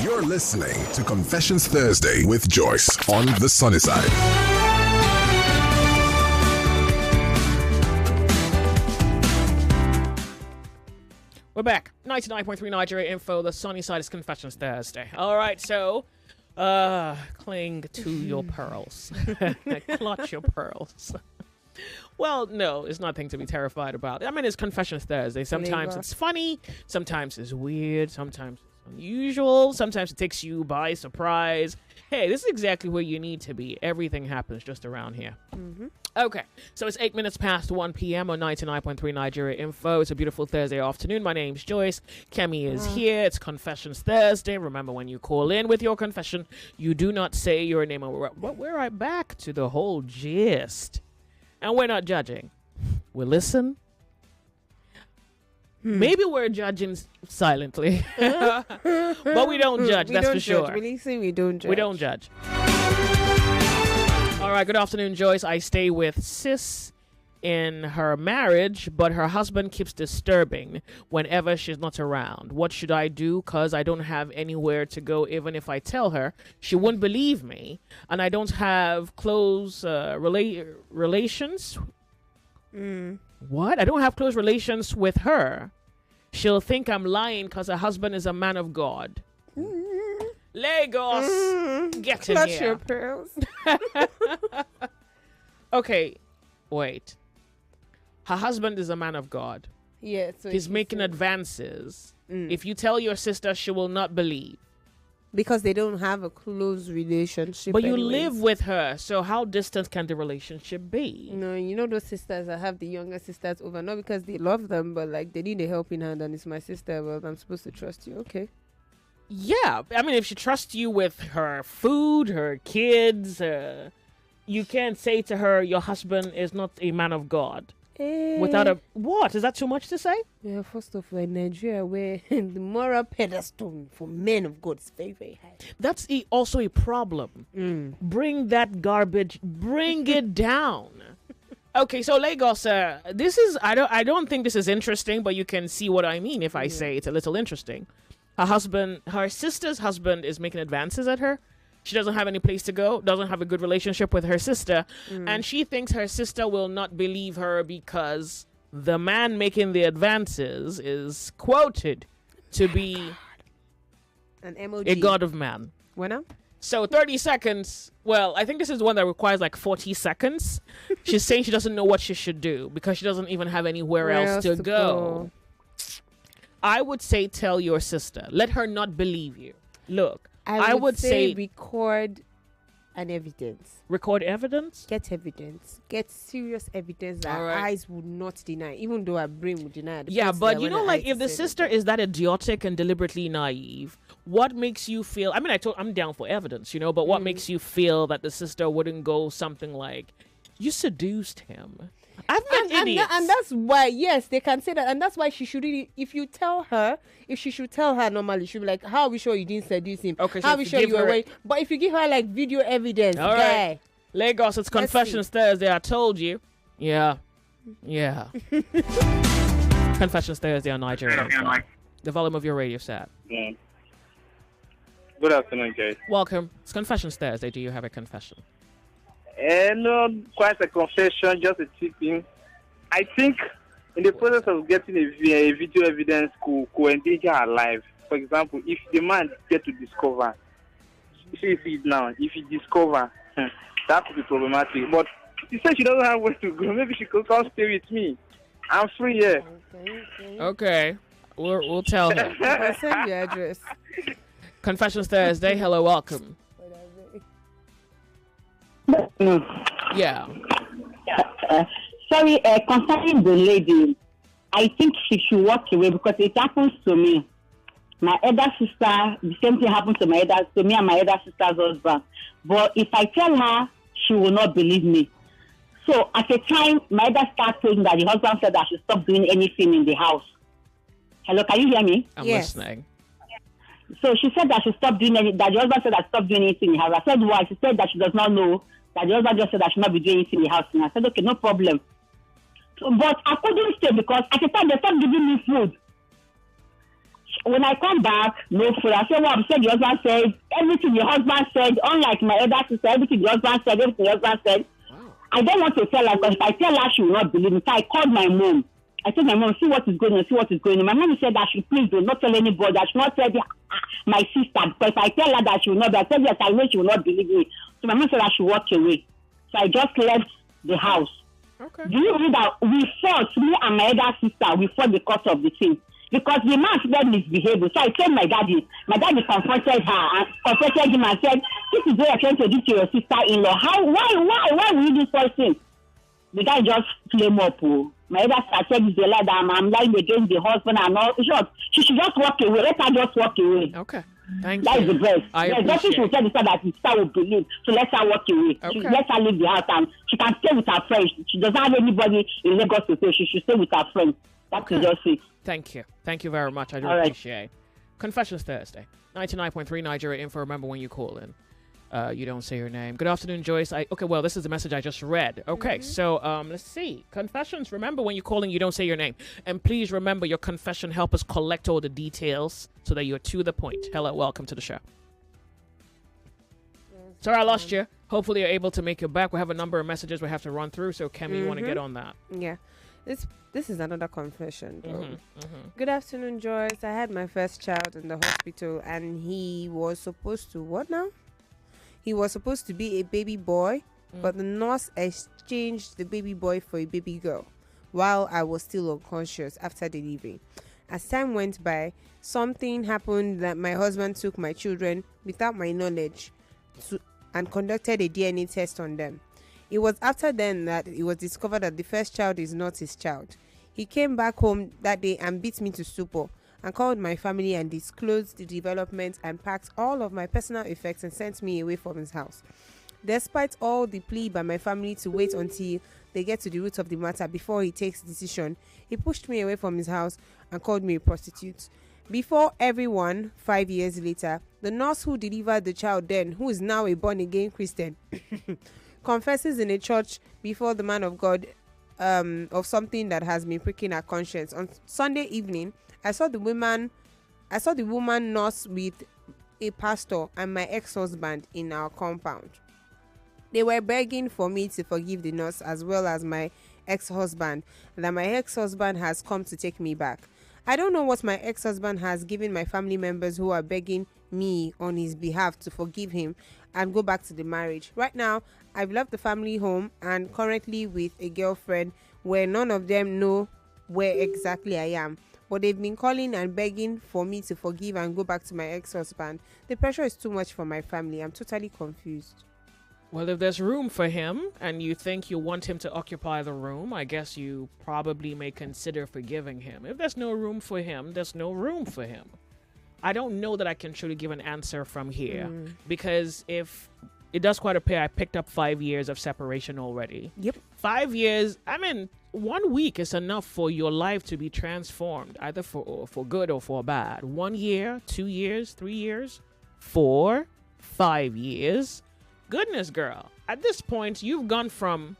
You're listening to Confessions Thursday with Joyce on the sunny side. We're back. 99.3 Nigeria Info. The sunny side is Confessions Thursday. All right, so cling to your pearls. Clutch your pearls. Well, no, it's nothing to be terrified about. I mean, it's Confessions Thursday. Sometimes it's funny. Sometimes it's weird. Sometimes it's unusual. Sometimes it takes you by surprise. Hey, this is exactly where you need to be. Everything happens just around here. Mm-hmm. Okay, so it's 8 minutes past 1 p.m. on 99.3 Nigeria Info. It's a beautiful Thursday afternoon. My name's Joyce. Kemi is here. It's Confessions Thursday. Remember, when you call in with your confession, you do not say your name. But we're right back to the whole gist. And we're not judging. We listen. Maybe we're judging silently. But we don't judge, that's for sure. We listen, we don't judge. We don't judge. All right, good afternoon, Joyce. I stay with sis in her marriage, but her husband keeps disturbing whenever she's not around. What should I do? Because I don't have anywhere to go. Even if I tell her, she wouldn't believe me. And I don't have close relations. What? I don't have close relations with her. She'll think I'm lying because her husband is a man of God. Lagos, get in Clutch here. your pearls. Okay, wait. Her husband is a man of God. Yeah, so he's making advances. If you tell your sister, she will not believe. Because they don't have a close relationship. But you anyways. live with her, so how distant can the relationship be? No, you know those sisters that have the younger sisters over, not because they love them, but like they need a helping hand, and it's my sister. Well, I'm supposed to trust you, okay? Yeah, I mean, if she trusts you with her food, her kids, you can't say to her, your husband is not a man of God. Without a... What? Is that too much to say? Yeah, first of all, in Nigeria, where the moral pedestal for men of God is very, very high. That's also a problem. Bring that garbage, bring it down. Okay, so Lagos, this is... I don't think this is interesting, but you can see what I mean if I say it's a little interesting. Her sister's husband is making advances at her. She doesn't have any place to go, doesn't have a good relationship with her sister, and she thinks her sister will not believe her because the man making the advances is quoted to be an emoji. A god of man. When? So 30 seconds. Well, I think this is one that requires like 40 seconds. She's saying she doesn't know what she should do because she doesn't even have anywhere else to go. I would say tell your sister. Let her not believe you. Look, I would say record an evidence. Record evidence? Get evidence. Get serious evidence that our eyes would not deny, even though our brain would deny it. Yeah, but you know, like if the sister is that idiotic and deliberately naive, what makes you feel? I mean, I'm down for evidence, you know, but what makes you feel that the sister wouldn't go something like, "You seduced him"? I've met idiots. And that's why, yes, they can say that. And that's why she shouldn't, if she should tell her normally, she'll be like, how are we sure you didn't seduce him? Okay, how are we sure you were away? But if you give her like video evidence, all right. Lagos, it's Confessions Thursday. I told you. Yeah. Confessions Thursday on Nigeria. The volume of your radio set. Good afternoon, Jay. Welcome. It's Confessions Thursday. Do you have a confession? No, quite a confession, just a tipping. I think in the process of getting a video evidence could endanger her life. For example, if the man get to discover, if he discover, that could be problematic. But she said she doesn't have where to go. Maybe she could come stay with me. I'm free here. Okay. We'll tell her. I'll send your address. Confessions Thursday. Hello, welcome. Yeah. Sorry, concerning the lady, I think she should walk away because it happens to me. My elder sister, the same thing happened to me and my elder sister's husband. But if I tell her, she will not believe me. So at a time, my elder sister told me that the husband said that I should stop doing anything in the house. Hello, can you hear me? I'm listening. So she said that she stopped doing that the husband said that stop doing anything in the house. I said why? She said that she does not know that the husband just said that she should not be doing anything in the house. And I said, okay, no problem. So, but I couldn't stay because at the time they stopped giving me food. When I come back, no food. I said, well, I said the husband said, everything the husband said, unlike my elder sister, everything the husband said, everything the husband said. Wow. I don't want to tell her because if I tell her, she will not believe me. So I called my mom. I told my mom, see what is going on, see what is going on. My mom said that she please do not tell anybody. I should not tell my sister, because if I tell her that she will not, I tell her that I know she will not believe me. So my mom said I should walk away. So I just left the house. Okay. Do you know that we fought, me and my other sister, we fought because of the thing. Because the man started misbehaving. So I told my daddy. My daddy confronted her and confronted him and said, this is what you're trying to do to your sister-in-law. Why will you do such thing? The guy just flame up. Oh. My other sister said, it's a lie that I'm lying against the husband and all. She should just walk away. Let her just walk away. Okay. Thank that you. That is the best. There's nothing she will tell the sister that the sister will believe. So let her walk away. Okay. Let her leave the house and she can stay with her friends. She doesn't have anybody in Lagos to say. She should stay with her friends. That's just it. Thank you. Thank you very much. I do All right. appreciate. Confessions Thursday. 99.3 Nigeria Info. Remember when you call in. You don't say your name. Good afternoon, Joyce. Okay, well, this is the message I just read. Okay, so let's see. Confessions. Remember when you're calling, you don't say your name. And please remember your confession. Help us collect all the details so that you're to the point. Hello, welcome to the show. Sorry, I lost you. Hopefully you're able to make it back. We have a number of messages we have to run through. So, Kemi, you want to get on that? Yeah. This is another confession. Good afternoon, Joyce. I had my first child in the hospital and he was supposed to, what now? He was supposed to be a baby boy, but the nurse exchanged the baby boy for a baby girl while I was still unconscious after delivery. As time went by, something happened that my husband took my children without my knowledge and conducted a DNA test on them. It was after then that it was discovered that the first child is not his child. He came back home that day and beat me to stupor and called my family and disclosed the development and packed all of my personal effects and sent me away from his house. Despite all the plea by my family to wait until they get to the root of the matter before he takes a decision, he pushed me away from his house and called me a prostitute. Before everyone, 5 years later, the nurse who delivered the child then, who is now a born-again Christian, confesses in a church before the man of God of something that has been pricking her conscience. On Sunday evening, I saw the woman nurse with a pastor and my ex-husband in our compound. They were begging for me to forgive the nurse as well as my ex-husband, and that my ex-husband has come to take me back. I don't know what my ex-husband has given my family members who are begging me on his behalf to forgive him and go back to the marriage. Right now, I've left the family home and currently with a girlfriend where none of them know where exactly I am. But they've been calling and begging for me to forgive and go back to my ex-husband. The pressure is too much for my family. I'm totally confused. Well, if there's room for him and you think you want him to occupy the room, I guess you probably may consider forgiving him. If there's no room for him, there's no room for him. I don't know that I can truly give an answer from here because if it does quite appear I picked up 5 years of separation already. Yep. 5 years, 1 week is enough for your life to be transformed, either for good or for bad. 1 year, 2 years, 3 years, 4, 5 years. Goodness, girl. At this point, you've gone from...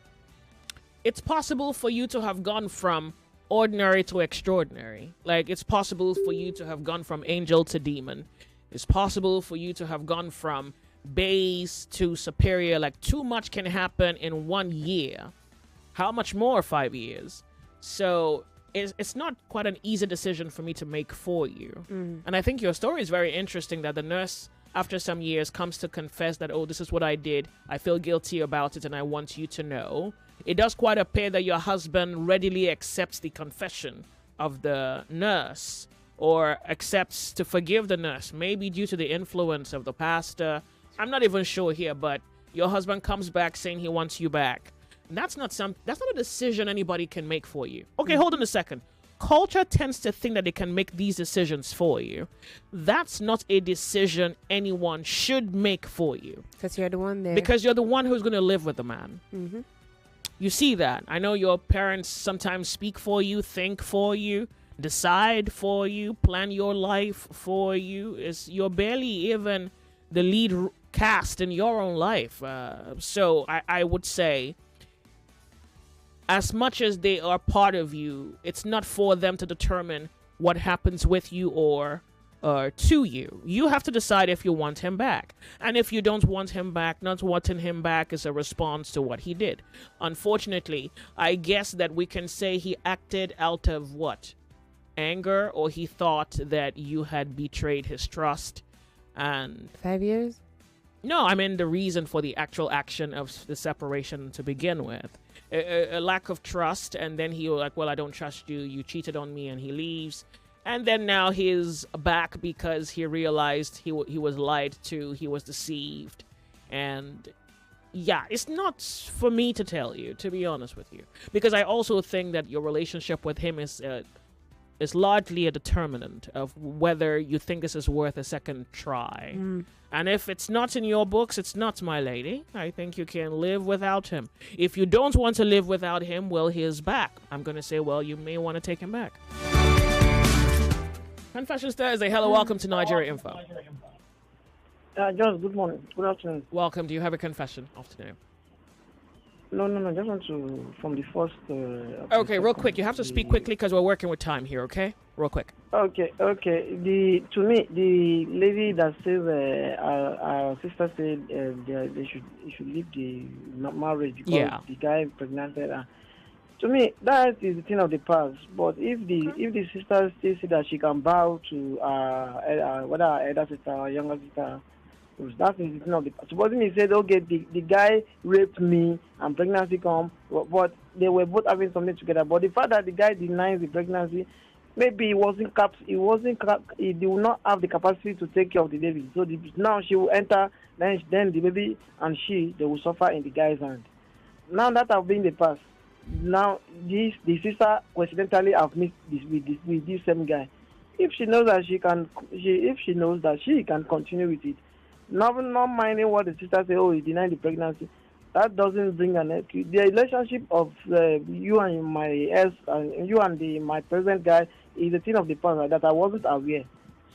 It's possible for you to have gone from ordinary to extraordinary. Like, it's possible for you to have gone from angel to demon. It's possible for you to have gone from base to superior. Like, too much can happen in 1 year. How much more 5 years? So it's not quite an easy decision for me to make for you. And I think your story is very interesting that the nurse, after some years, comes to confess that, oh, this is what I did. I feel guilty about it and I want you to know. It does quite appear that your husband readily accepts the confession of the nurse or accepts to forgive the nurse, maybe due to the influence of the pastor. I'm not even sure here, but your husband comes back saying he wants you back. That's not a decision anybody can make for you. Okay, hold on a second. Culture tends to think that they can make these decisions for you. That's not a decision anyone should make for you. Because you're the one there. Because you're the one who's going to live with the man. You see that. I know your parents sometimes speak for you, think for you, decide for you, plan your life for you. You're barely even the lead cast in your own life. So I would say, as much as they are part of you, it's not for them to determine what happens with you or to you. You have to decide if you want him back. And if you don't want him back, not wanting him back is a response to what he did. Unfortunately, I guess that we can say he acted out of what? Anger, or he thought that you had betrayed his trust. And 5 years? No, I mean the reason for the actual action of the separation to begin with. A lack of trust, and then he was like, well, I don't trust you. You cheated on me, and he leaves. And then now he's back because he realized he was lied to, he was deceived. And yeah, it's not for me to tell you, to be honest with you. Because I also think that your relationship with him is largely a determinant of whether you think this is worth a second try. And if it's not in your books, it's not, my lady. I think you can live without him. If you don't want to live without him, well, he's back. I'm going to say, well, you may want to take him back. Confessions Thursday. Hello, welcome to Nigeria Info. Just good morning. Good afternoon. Welcome. Do you have a confession? Afternoon. No. Just want to, from the first... okay, real quick. You have to speak quickly because we're working with time here, okay? Real quick. Okay. To me, the lady that says our sister said they should leave the marriage because the guy impregnated her. To me, that is the thing of the past. But if the sister still see that she can bow to whether her elder sister or younger sister, that is the thing of the past. Supposing he said, okay, the guy raped me and pregnancy come, but they were both having something together. But the fact that the guy denies the pregnancy, maybe he will not have the capacity to take care of the baby. So now she will enter, then the baby and they will suffer in the guy's hand. Now that have been the past. Now the sister coincidentally have missed with this same guy. If she knows that she can continue with it, not minding what the sister say, oh, he denied the pregnancy, that doesn't bring an end. The relationship of you and my ex and you and my present guy is a thing of the past that I wasn't aware.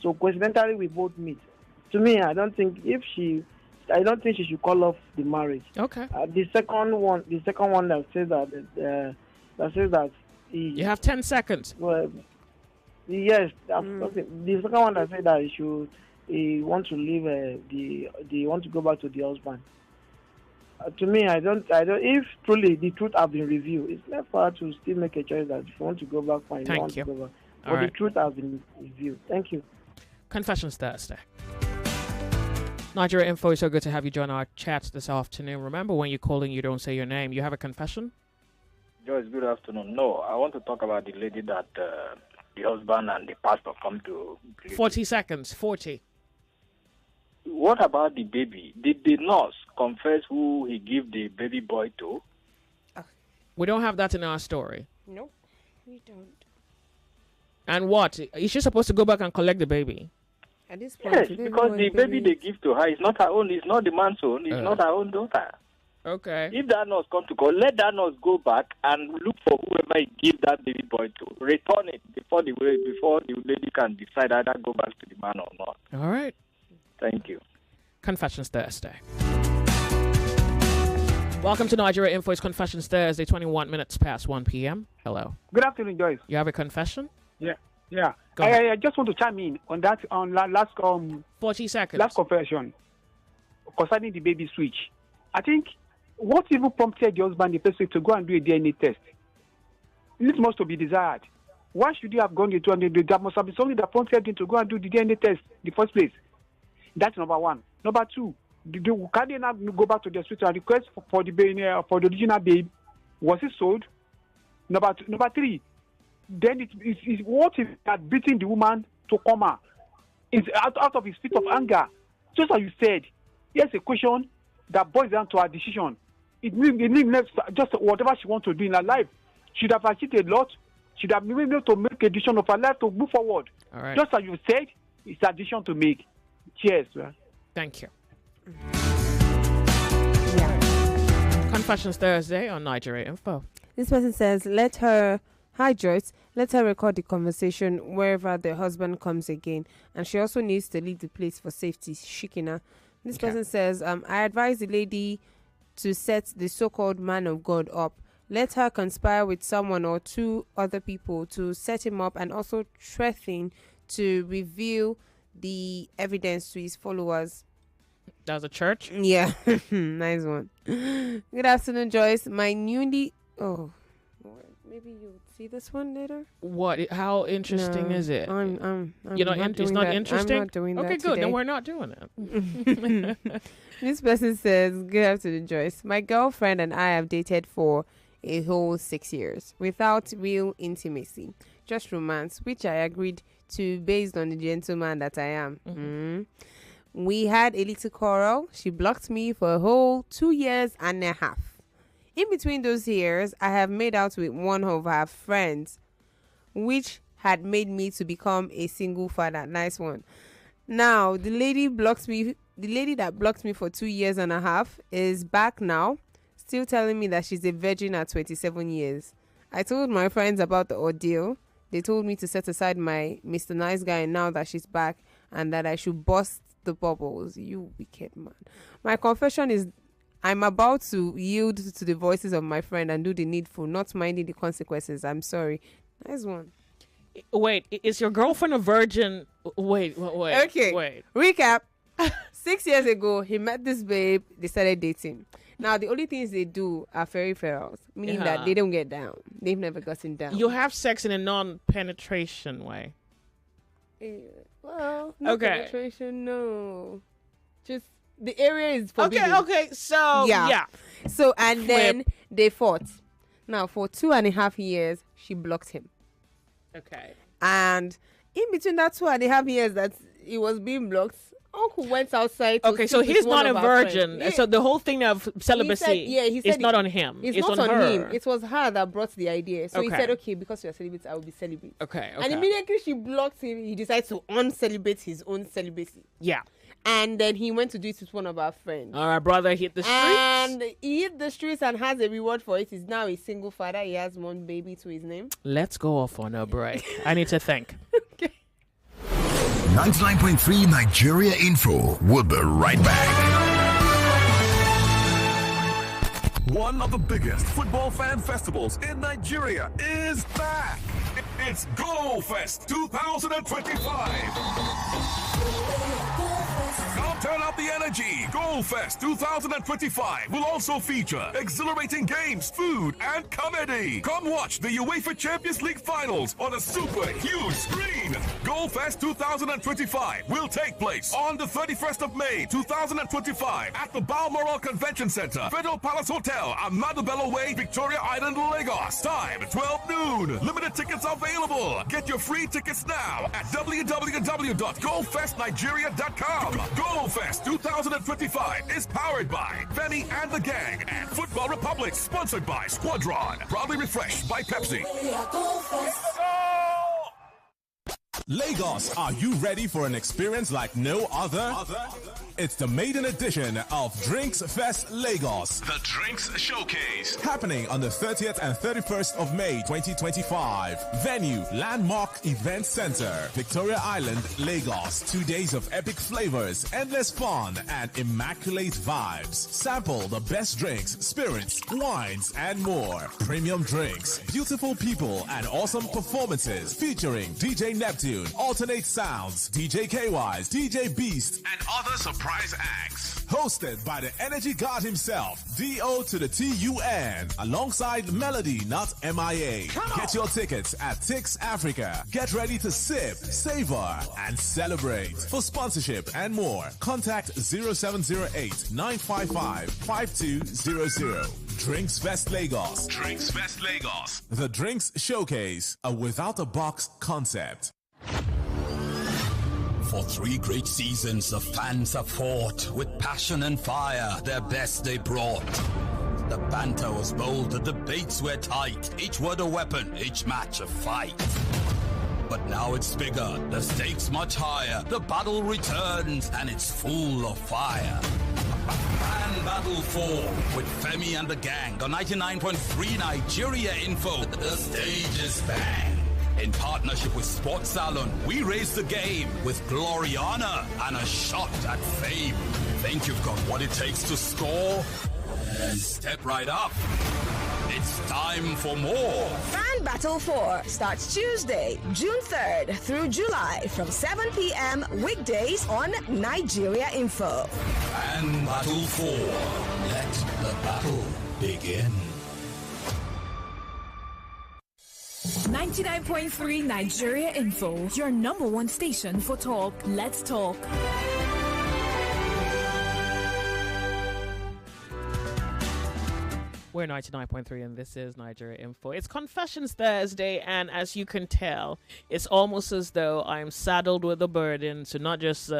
So coincidentally we both meet. To me, I don't think she should call off the marriage. Okay. The second one that says that you have 10 seconds. Well, yes. The second one that said that he want to leave. They want to go back to the husband. To me, I don't. If truly the truth have been revealed, it's left for her to still make a choice that if you want to go back, fine. Thank you. To go back. But the truth has been revealed. Thank you. Confessions Thursday. Nigeria Info, it's so good to have you join our chat this afternoon. Remember, when you're calling, you don't say your name. You have a confession? Joyce, good afternoon. No, I want to talk about the lady that the husband and the pastor come to... 40 seconds. 40. What about the baby? Did the nurse confess who he gave the baby boy to? We don't have that in our story. Nope, we don't. And what? Is she supposed to go back and collect the baby? At this point, yes, because the baby they give to her is not her own. It's not the man's own. It's not her own daughter. Okay. If that nurse come to call, let that nurse go back and look for whoever he gave that baby boy to. Return it before the lady can decide either go back to the man or not. All right. Thank you. Confessions Thursday. Welcome to Nigeria Info. It's Confessions Thursday, 21 minutes past 1 p.m. Hello. Good afternoon, Joyce. You have a confession? Yeah. I just want to chime in on that last 40 seconds. Last confession concerning the baby switch. I think what even prompted the husband the first week to go and do a DNA test? It must be desired. Why should you have gone into there must have been something that prompted him to go and do the DNA test in the first place? That's number one. Number two, can they now go back to the hospital and request for the original babe? Was it sold? Number three, then it's what if that beating the woman to coma is out of his fit of anger. Just as you said, here's a question that boils down to her decision. It means just whatever she wants to do in her life. Should have achieved a lot. Should have been able to make a decision of her life to move forward. All right. Just as you said, it's a decision to make. Cheers. Thank you. Confessions Thursday on Nigeria Info. This person says, Hi Joyce, let her record the conversation wherever the husband comes again. And she also needs to leave the place for safety. Shikina. This person says, I advise the lady to set the so-called man of God up. Let her conspire with someone or two other people to set him up and also threaten to reveal the evidence to his followers. That's a church? Yeah. Nice one. Good afternoon, Joyce. My newly... Oh, maybe you'll see this one later. What? How interesting is it? I'm you know, it's not interesting? I'm not doing that okay, good. today. Then we're not doing it. This person says, good afternoon, Joyce. My girlfriend and I have dated for a whole 6 years without real intimacy, just romance, which I agreed to based on the gentleman that I am. We had a little quarrel. She blocked me for a whole 2 years and a half. In between those years, I have made out with one of her friends, which had made me to become a single father. Nice one. Now, the lady that blocked me for 2 years and a half is back now, still telling me that she's a virgin at 27 years. I told my friends about the ordeal. They told me to set aside my Mr. Nice Guy now that she's back and that I should bust the bubbles. You wicked man. My confession is I'm about to yield to the voices of my friend and do the needful, not minding the consequences. I'm sorry. Nice one. Wait, is your girlfriend a virgin? Wait. Okay. Wait. Recap. 6 years ago, he met this babe. They started dating. Now, the only things they do are fairy ferals, meaning that they don't get down. They've never gotten down. You have sex in a non-penetration way. Well, no penetration, no. Just the area is forbidden. Okay. So, yeah. So, and then they fought. Now, for 2.5 years, she blocked him. Okay. And in between that 2.5 years that he was being blocked, Uncle went outside. Okay, so he's not a virgin. So the whole thing of celibacy he said it's not on him. It's not on her. him. It was her that brought the idea. So he said, okay, because you're celibate, I will be celibate. Okay. And immediately she blocked him. He decided to uncelibate his own celibacy. Yeah. And then he went to do it with one of our friends. All right, brother hit the streets. And he hit the streets and has a reward for it. He's now a single father. He has one baby to his name. Let's go off on a break. I need to think. 99.3 Nigeria Info. We'll be right back. One of the biggest football fan festivals in Nigeria is back. It's Go Fest 2025. Come turn up the energy. Go Fest 2025 will also feature exhilarating games, food, and comedy. Come watch the UEFA Champions League finals on a super huge screen. Go Fest 2025 will take place on the 31st of May 2025 at the Balmoral Convention Center, Federal Palace Hotel, Ahmadu Bello Way, Victoria Island, Lagos. Time 12 noon. Limited tickets available. Get your free tickets now at www.gofestnigeria.com. Go Fest 2025 is powered by Femi and the Gang and Football Republic, sponsored by Squadron, proudly refreshed by Pepsi. Lagos, are you ready for an experience like no other? It's the maiden edition of Drinks Fest Lagos. The Drinks Showcase. Happening on the 30th and 31st of May 2025. Venue, Landmark Event Center, Victoria Island, Lagos. 2 days of epic flavors, endless fun, and immaculate vibes. Sample the best drinks, spirits, wines, and more. Premium drinks, beautiful people, and awesome performances featuring DJ Neptune, Alternate Sounds, DJ KYs, DJ Beast, and other surprise acts. Hosted by the energy god himself, D.O. to the T-U-N, alongside Melody, not M.I.A. Get your tickets at Tix Africa. Get ready to sip, savor, and celebrate. For sponsorship and more, contact 0708-955-5200. Drinks Fest Lagos. Drinks Fest Lagos. The Drinks Showcase, a without-a-box concept. For 3 great seasons, the fans have fought with passion and fire. Their best they brought. The banter was bold, the debates were tight. Each word a weapon, each match a fight. But now it's bigger, the stakes much higher. The battle returns, and it's full of fire. Fan Battle 4 with Femi and the Gang on 99.3 Nigeria Info. The stage is bang. In partnership with Sports Salon, we raise the game with glory, honor, and a shot at fame. Think you've got what it takes to score? Then step right up. It's time for more. Fan Battle 4 starts Tuesday, June 3rd through July from 7 p.m. weekdays on Nigeria Info. Fan Battle 4. Let the battle begin. 99.3 Nigeria Info, your number one station for talk. Let's talk. We're 99.3 and this is Nigeria Info. It's Confessions Thursday, and as you can tell, it's almost as though I'm saddled with a burden to not just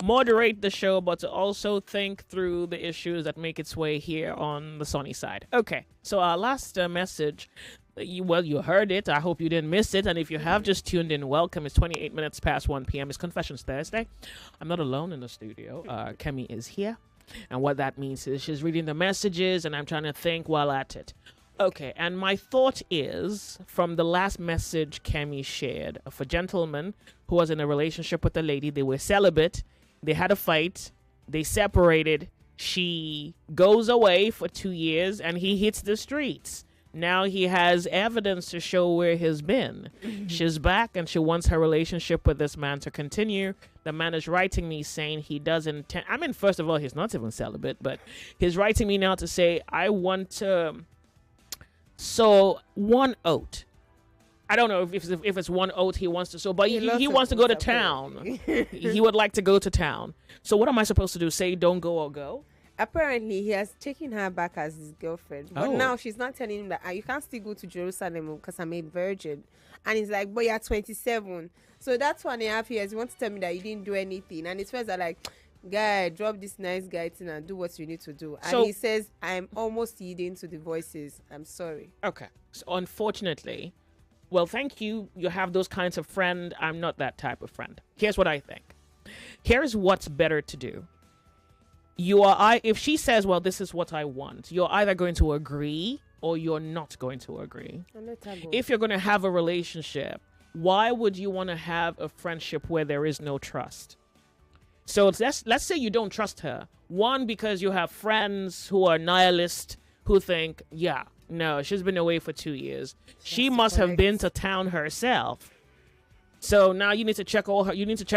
moderate the show, but to also think through the issues that make its way here on the sunny side. Okay, so our last message, you heard it. I hope you didn't miss it, and if you have just tuned in, welcome. It's 28 minutes past 1 p.m. It's Confessions Thursday. I'm not alone in the studio. Kemi is here. And what that means is she's reading the messages and I'm trying to think while at it. Okay, and my thought is from the last message Kemi shared of a gentleman who was in a relationship with a lady. They were celibate. They had a fight. They separated. She goes away for 2 years and he hits the streets. Now he has evidence to show where he's been. She's back and she wants her relationship with this man to continue. The man is writing me saying he doesn't. I mean, first of all, he's not even celibate, but he's writing me now to say, I want to. So, one oat. I don't know if it's one oat he wants to sow, but he wants to go to town. He would like to go to town. So, what am I supposed to do? Say don't go or go? Apparently, he has taken her back as his girlfriend. But now she's not telling him that you can't still go to Jerusalem because I'm a virgin. And he's like, but you're 27. So that's 1.5 years. You want to tell me that you didn't do anything. And his friends are like, guy, drop this nice guy thing and do what you need to do. And he says, I'm almost yielding to the voices. I'm sorry. Okay. So unfortunately, well, thank you. You have those kinds of friend. I'm not that type of friend. Here's what I think. Here's what's better to do. If she says, well, this is what I want, you're either going to agree or you're not going to agree. If you're going to have a relationship, why would you want to have a friendship where there is no trust? So let's say you don't trust her. One, because you have friends who are nihilist, who think, yeah, no, she's been away for 2 years. She must have been to town herself. So now you need to check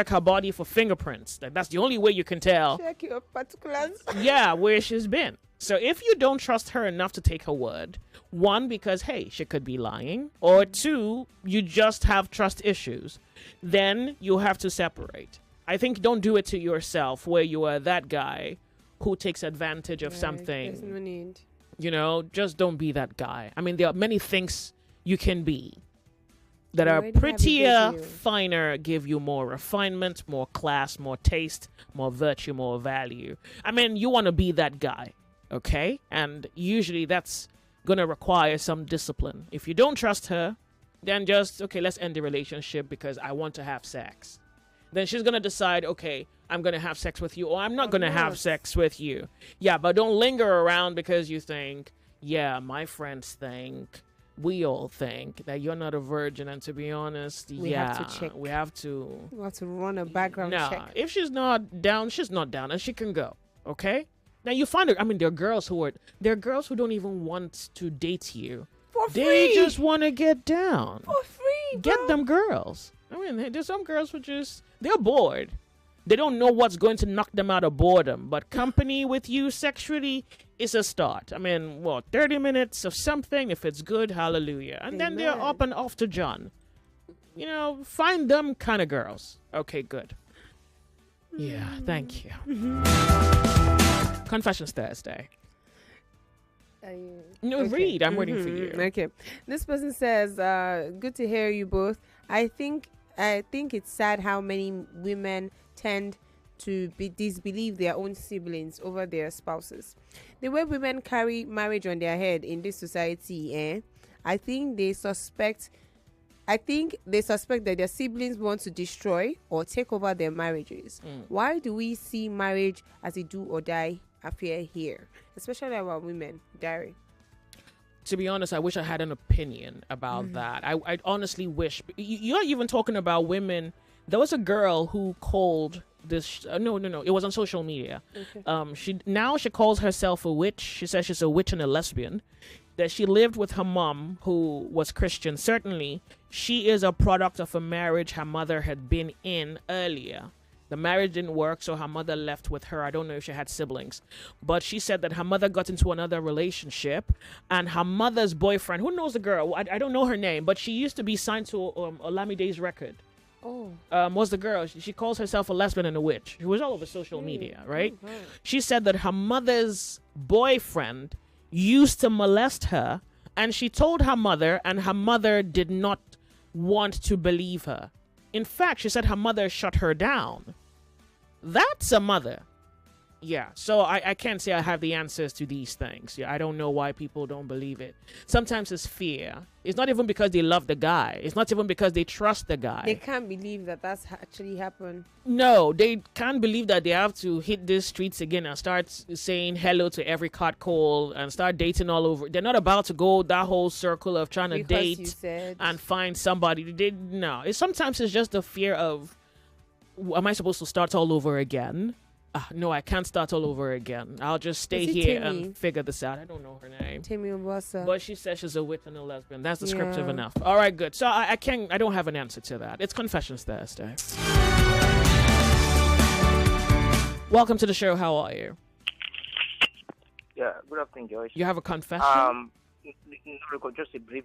her body for fingerprints. That's the only way you can tell. Check your particulars. Yeah, where she's been. So if you don't trust her enough to take her word, one, because, hey, she could be lying, or two, you just have trust issues, then you have to separate. I think don't do it to yourself where you are that guy who takes advantage of something. There's no need. You know, just don't be that guy. I mean, there are many things you can be that are prettier, finer, give you more refinement, more class, more taste, more virtue, more value. I mean, you want to be that guy, okay? And usually that's going to require some discipline. If you don't trust her, then just, okay, let's end the relationship because I want to have sex. Then she's going to decide, okay, I'm going to have sex with you or I'm not going to have sex with you. Yeah, but don't linger around because you think, yeah, my friends think, we all think that you're not a virgin, and to be honest, we have to run a background check. If she's not down, she's not down, and she can go. Okay. Now you find her. I mean, there are girls who don't even want to date you. For free. They just want to get down for free. Bro. Get them girls. I mean, there's some girls who they're bored. They don't know what's going to knock them out of boredom, but company with you sexually is a start. I mean, 30 minutes of something, if it's good, hallelujah. And then they're up and off to John. You know, find them kind of girls. Okay, good. Yeah, thank you. Confessions Thursday. Read. I'm waiting for you. Okay. This person says, good to hear you both. I think it's sad how many women tend to disbelieve their own siblings over their spouses. The way women carry marriage on their head in this society, I think they suspect that their siblings want to destroy or take over their marriages. Why do we see marriage as a do or die affair here, especially about women? Diary. To be honest, I wish I had an opinion about that. I honestly wish. You're even talking about women. There was a girl who called this. No. It was on social media. Okay. She calls herself a witch. She says she's a witch and a lesbian. That she lived with her mom, who was Christian. Certainly, she is a product of a marriage her mother had been in earlier. The marriage didn't work, so her mother left with her. I don't know if she had siblings. But she said that her mother got into another relationship, and her mother's boyfriend, who knows the girl? I don't know her name, but she used to be signed to Olamide's record. Oh. Was the girl. She calls herself a lesbian and a witch. She was all over social media, right? She said that her mother's boyfriend used to molest her, and she told her mother, and her mother did not want to believe her. In fact, she said her mother shut her down. That's a mother. Yeah, so I can't say I have the answers to these things. Yeah, I don't know why people don't believe it. Sometimes it's fear. It's not even because they love the guy. It's not even because they trust the guy. They can't believe that that's actually happened. No, they can't believe that they have to hit these streets again and start saying hello to every cat call and start dating all over. They're not about to go that whole circle of trying to date and find somebody. Sometimes it's just the fear of, am I supposed to start all over again? No, I can't start all over again. I'll just stay here Timmy? And figure this out. I don't know her name. Timmy Obasa. But she says she's a witch and a lesbian. That's descriptive enough. All right, good. So I don't have an answer to that. It's Confessions Thursday. Welcome to the show. How are you? Yeah, good afternoon, Joyce. You have a confession? Just a brief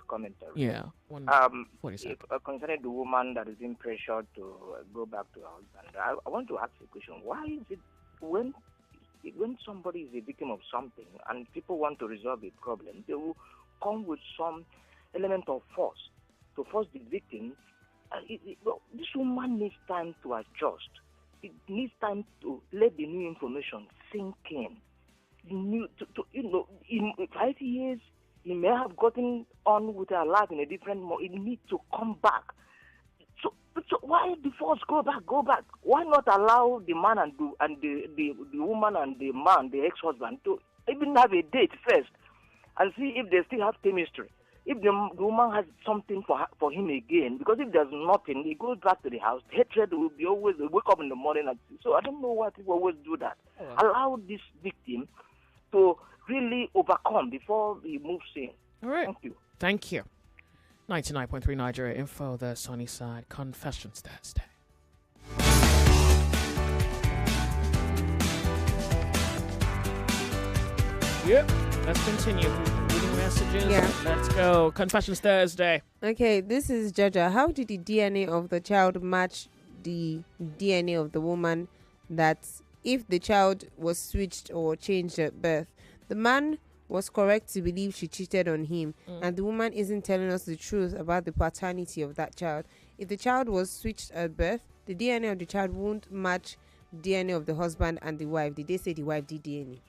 commentary. Yeah. Concerning the woman that is being pressured to go back to her husband, I want to ask a question. Why is it when somebody is a victim of something and people want to resolve a problem, they will come with some element of force to force the victim? This woman needs time to adjust. It needs time to let the new information sink in. In 5 years, he may have gotten on with her life in a different mode. It needs to come back. So why the force go back? Why not allow the man and the woman and the man, the ex-husband, to even have a date first and see if they still have chemistry? If the woman has something for him again, because if there's nothing, he goes back to the house. Hatred will be always wake up in the morning. So I don't know why people always do that. Allow this victim to really overcome before he moves in. All right. Thank you. 99.3 Nigeria Info, the sunny side. Confessions Thursday. Yep. Let's continue. Reading messages. Yeah. Let's go. Confessions Thursday. Okay, this is Jaja. How did the DNA of the child match the DNA of the woman that if the child was switched or changed at birth? The man was correct to believe she cheated on him, and the woman isn't telling us the truth about the paternity of that child. If the child was switched at birth, the DNA of the child won't match DNA of the husband and the wife. Did they say the wife did DNA?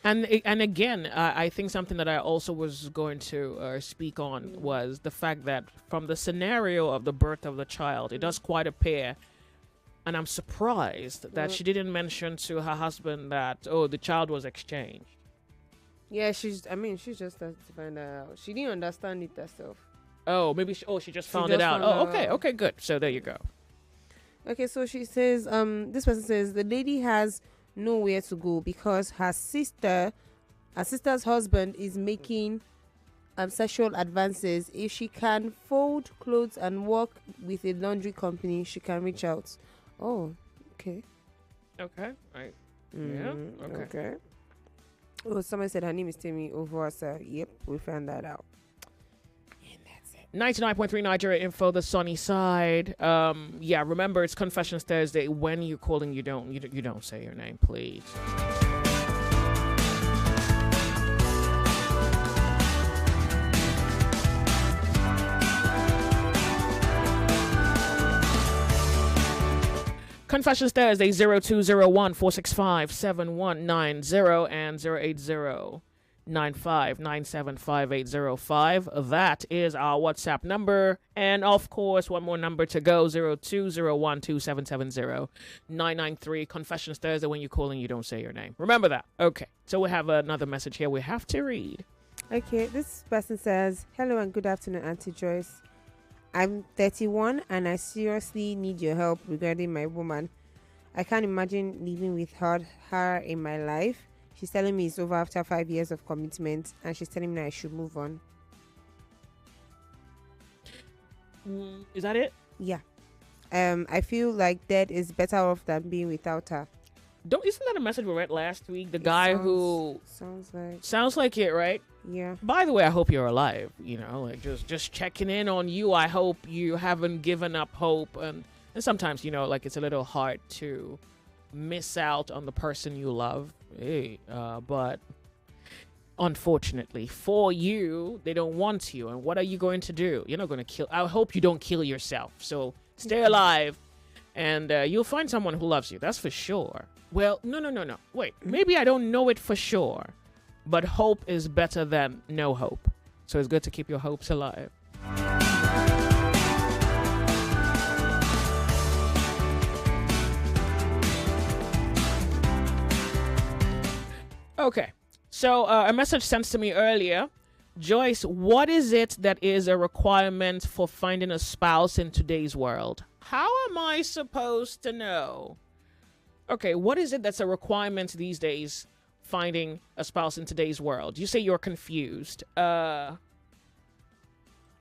And again, I think something that I also was going to speak on was the fact that from the scenario of the birth of the child, it does quite appear. And I'm surprised that she didn't mention to her husband that, the child was exchanged. Yeah, she's just started to find out. She didn't understand it herself. Oh, maybe she just found it out. Oh, okay. Okay, good. So there you go. Okay, so she says, this person says the lady has nowhere to go because her sister's husband is making sexual advances. If she can fold clothes and work with a laundry company, she can reach out. Oh, okay. Okay, right. Yeah, okay. Oh, someone said her name is Timmy Ovasa. Yep, we found that out. And that's it. 99.3 Nigeria Info, the sunny side. Remember, it's Confessions Thursday. When you're calling, you don't say your name, please. Confessions Thursday 0201-465-7190 and 080-9597-5805. That is our WhatsApp number. And of course, one more number to go, 0201-2770-993. Confessions Thursday. When you call and you don't say your name. Remember that. Okay. So we have another message here we have to read. Okay. This person says, hello and good afternoon, Auntie Joyce. I'm 31 and I seriously need your help regarding my woman. I can't imagine living with her in my life. She's telling me it's over after 5 years of commitment, and she's telling me I should move on. Is that it? Yeah. I feel like dead is better off than being without her. Isn't that a message we read last week? The guy who sounds like it, right? Yeah. By the way, I hope you're alive. Like just checking in on you. I hope you haven't given up hope. And sometimes, like it's a little hard to miss out on the person you love. But unfortunately for you, they don't want you. And what are you going to do? You're not going to kill. I hope you don't kill yourself. So stay alive, and you'll find someone who loves you. That's for sure. Well, no. Wait, maybe I don't know it for sure, but hope is better than no hope. So it's good to keep your hopes alive. Okay, so a message sent to me earlier. Joyce, what is it that is a requirement for finding a spouse in today's world? How am I supposed to know? Okay, what is it that's a requirement these days finding a spouse in today's world? You say you're confused. I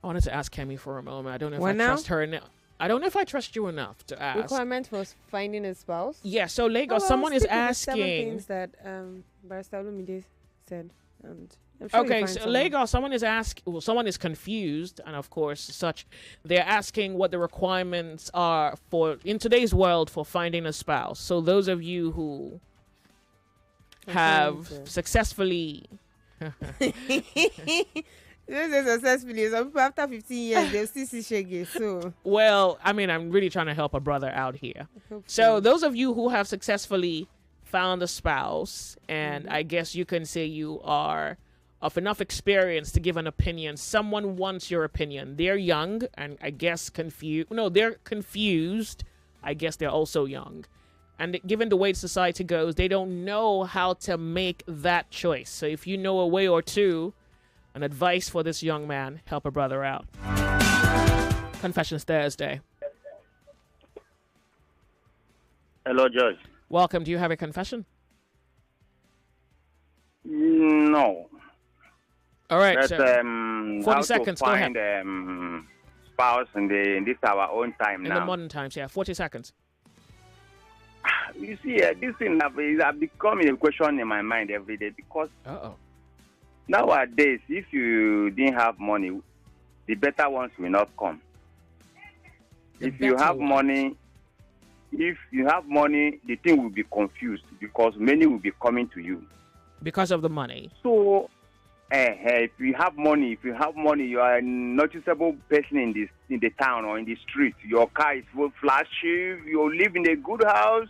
wanted to ask Kemi for a moment. I don't know if trust her enough. I don't know if I trust you enough to ask. Requirement for finding a spouse? Yeah, so Lagos, someone is asking. 7 things that Barrister Olumide said. And I'm sure okay, so Lagos, someone is asking. Well, someone is confused, and of course, such. They're asking what the requirements are for in today's world for finding a spouse. So those of you who have successfully. Successfully, some people after 15 years they'll still see Shaggy. So well, I mean, I'm really trying to help a brother out here. So those of you who have successfully found a spouse, and I guess you can say you are of enough experience to give an opinion. Someone wants your opinion. They're young and I guess confused. No, they're confused. I guess they're also young. And given the way society goes, they don't know how to make that choice. So if you know a way or two, an advice for this young man, help a brother out. Confessions Thursday. Hello, Judge. Welcome. Do you have a confession? No. All right. But, 40 seconds. Go ahead. Go ahead. Spouse in this our own time in now. The modern times, yeah. 40 seconds. You see, this thing have become a question in my mind every day because nowadays, if you didn't have money, the better ones will not come. If you have money, the thing will be confused because many will be coming to you. Because of the money. So, if you have money, you are a noticeable person in the town or in the street. Your car is full flashy. You live in a good house,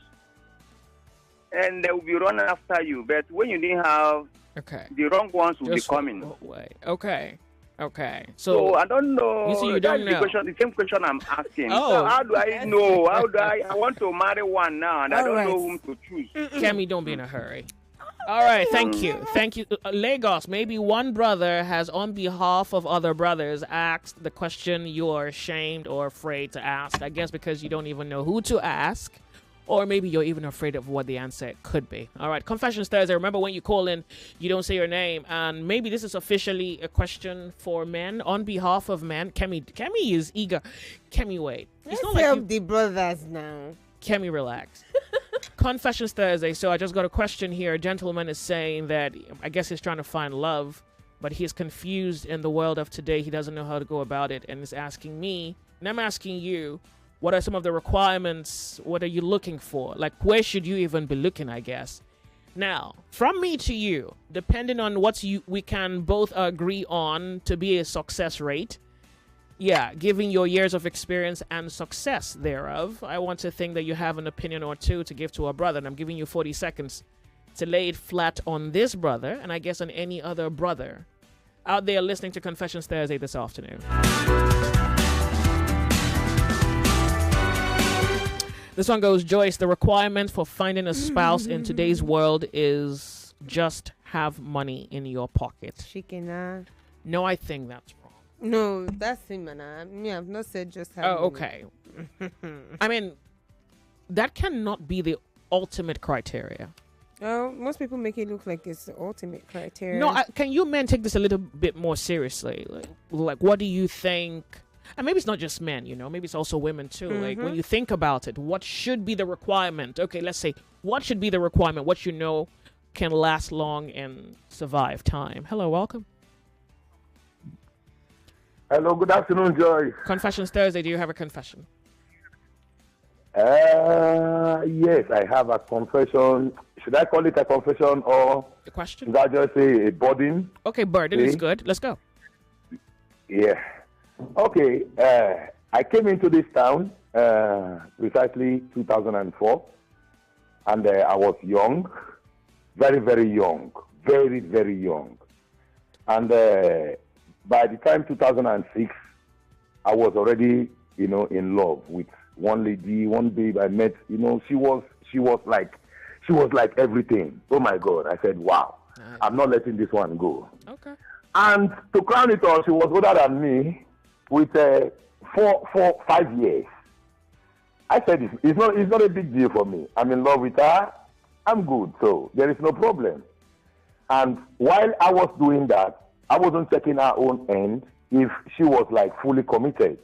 and they will be running after you. But when you didn't have, the wrong ones will be coming. Okay. So I don't know. You see, you don't know. The same question I'm asking. So how do I know? I want to marry one now, and I don't know whom to choose. Kemi, don't be in a hurry. All right, thank you. Lagos, maybe one brother has, on behalf of other brothers, asked the question you're ashamed or afraid to ask. I guess because you don't even know who to ask, or maybe you're even afraid of what the answer could be. All right, Confessions Thursday. Remember, when you call in, you don't say your name. And maybe this is officially a question for men, on behalf of men. Kemi is eager. Kemi, wait. Let's help the brothers now. Kemi, relax. Confessions Thursday. So I just got a question here. A gentleman is saying that I guess he's trying to find love, but he's confused in the world of today. He doesn't know how to go about it, and is asking me, and I'm asking you, what are some of the requirements? What are you looking for? Like, where should you even be looking, I guess? Now, from me to you, depending on what we can both agree on to be a success rate, giving your years of experience and success thereof, I want to think that you have an opinion or two to give to our brother. And I'm giving you 40 seconds to lay it flat on this brother, and I guess on any other brother out there listening to Confessions Thursday this afternoon. This one goes, Joyce, the requirement for finding a spouse in today's world is just have money in your pocket. Shikina. No, I think that's wrong. No, that's him, man. I've not said just have Oh, money. okay. I mean, that cannot be the ultimate criteria. Oh, most people make it look like it's the ultimate criteria. No, can you men take this a little bit more seriously? Like, what do you think? And maybe it's not just men, maybe it's also women too. Like, when you think about it, what should be the requirement? Okay, let's say, what should be the requirement? What can last long and survive time? Hello, welcome. Hello, good afternoon, Joyce. Confessions Thursday. Do you have a confession? Yes, I have a confession. Should I call it a confession or a question? Should I just say a burden? Okay, burden is good. Let's go. Yeah. Okay. I came into this town precisely 2004, and I was young, very, very young, very, very young, and by the time 2006, I was already, in love with one lady, one babe I met. She was like everything. Oh my God! I said, wow, I'm not letting this one go. Okay. And to crown it all, she was older than me with 5 years. I said, it's not a big deal for me. I'm in love with her. I'm good, so there is no problem. And while I was doing that, I wasn't checking her own end if she was like fully committed.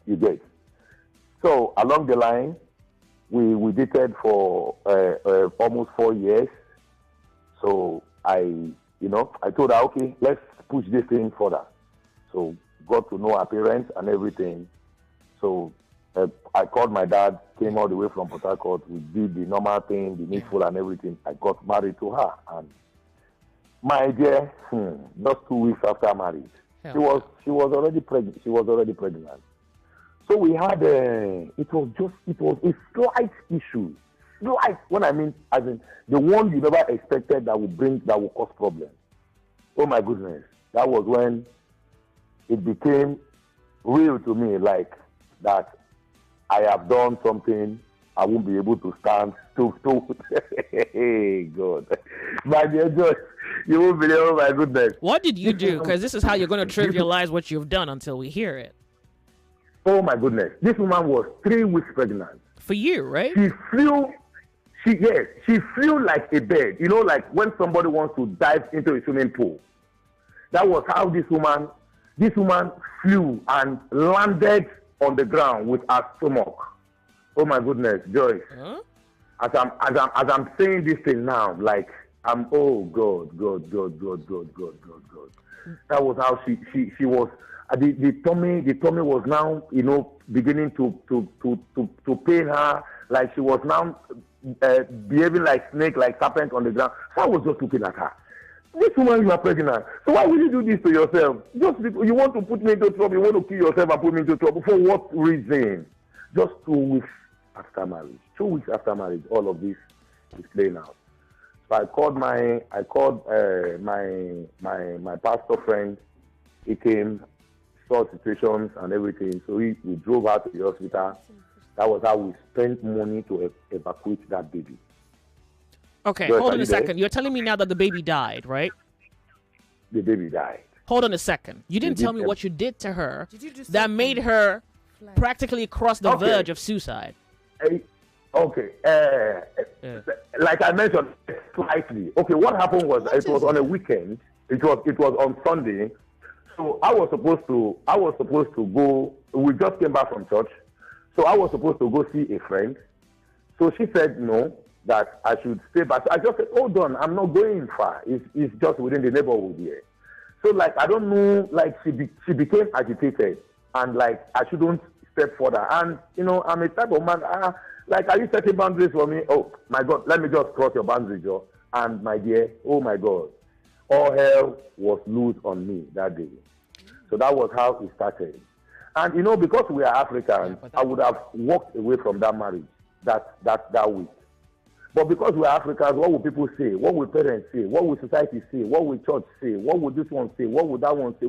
You get. So along the line, we dated for almost 4 years. So I told her, okay, let's push this thing further. So got to know her parents and everything. So I called my dad, came all the way from Port Harcourt. We did the normal thing, the needful and everything. I got married to her, and my dear, just 2 weeks after marriage, she was already pregnant. She was already pregnant. So we had it was a slight issue. Slight, when I mean, as in the one you never expected that will cause problems. Oh my goodness, that was when it became real to me, like that I have done something I won't be able to stand to. Hey God, my dear Joyce, you won't believe. Oh my goodness, what did you do? Because this is how you're going to trivialize what you've done until we hear it. Oh my goodness, this woman was 3 weeks pregnant. For you, right? She flew like a bird. Like when somebody wants to dive into a swimming pool. That was how this woman flew and landed on the ground with her stomach. Oh my goodness, Joyce. Huh? As I'm saying this thing now, like oh God. That was how she was. The tummy was now, beginning to pain her. Like she was now behaving like snake, like serpent on the ground. So I was just looking at her. This woman, you are pregnant. So why would you do this to yourself? Just because you want to put me into trouble, you want to kill yourself and put me into trouble. For what reason? Just 2 weeks after marriage. 2 weeks after marriage, all of this is playing out. So I called my pastor friend. He came, saw situations and everything. So we drove her to the hospital. That was how we spent money to evacuate that baby. Okay, hold on a second. You're telling me now that the baby died, right? The baby died. Hold on a second. You didn't tell me what you did to her that made her practically cross the verge of suicide. Okay. Like I mentioned slightly. Okay, what happened was it was on a weekend. It was on Sunday. So I was supposed to go. We just came back from church. So I was supposed to go see a friend. So she said no, that I should stay back. So I just said, hold on, I'm not going far. It's just within the neighborhood here. So like I don't know, like she became agitated and like I shouldn't step further. And I'm a type of man. Like, are you setting boundaries for me? Oh my God, let me just cross your boundary, Joe. And my dear, oh my God, all hell was loose on me that day. So that was how it started. And because we are Africans, I would have walked away from that marriage that week. But because we are Africans, what will people say? What will parents say? What will society say? What will church say? What would this one say? What would that one say?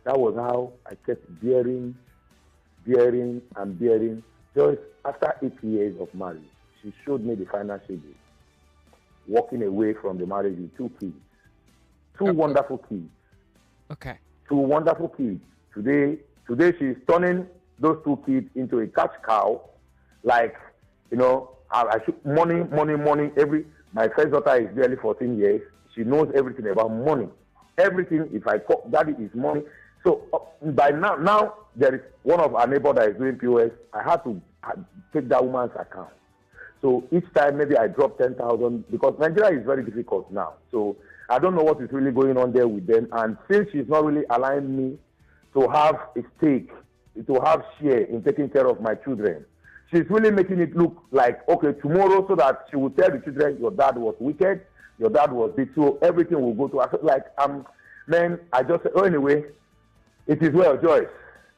That was how I kept bearing. Just after 8 years of marriage, she showed me the final stages. Walking away from the marriage with 2 kids. Two wonderful kids. Okay. 2 wonderful kids. Today she's turning those two kids into a cash cow. Like, I should money. My first daughter is barely 14 years. She knows everything about money. Everything, if I call, daddy is money. So by now there is one of our neighbor that is doing POS. I had to take that woman's account. So each time maybe I drop 10,000 because Nigeria is very difficult now. So I don't know what is really going on there with them. And since she's not really allowing me to have a stake, to have share in taking care of my children, she's really making it look like, okay, tomorrow, so that she will tell the children, your dad was wicked, your dad was big, so everything will go to her. Like, man, I just said, anyway, it is well, Joyce.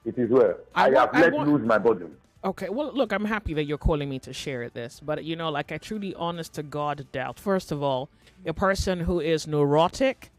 It is well. I have let lose my body. Okay, well, look, I'm happy that you're calling me to share this, but, I truly, honest to God, doubt. First of all, a person who is neurotic,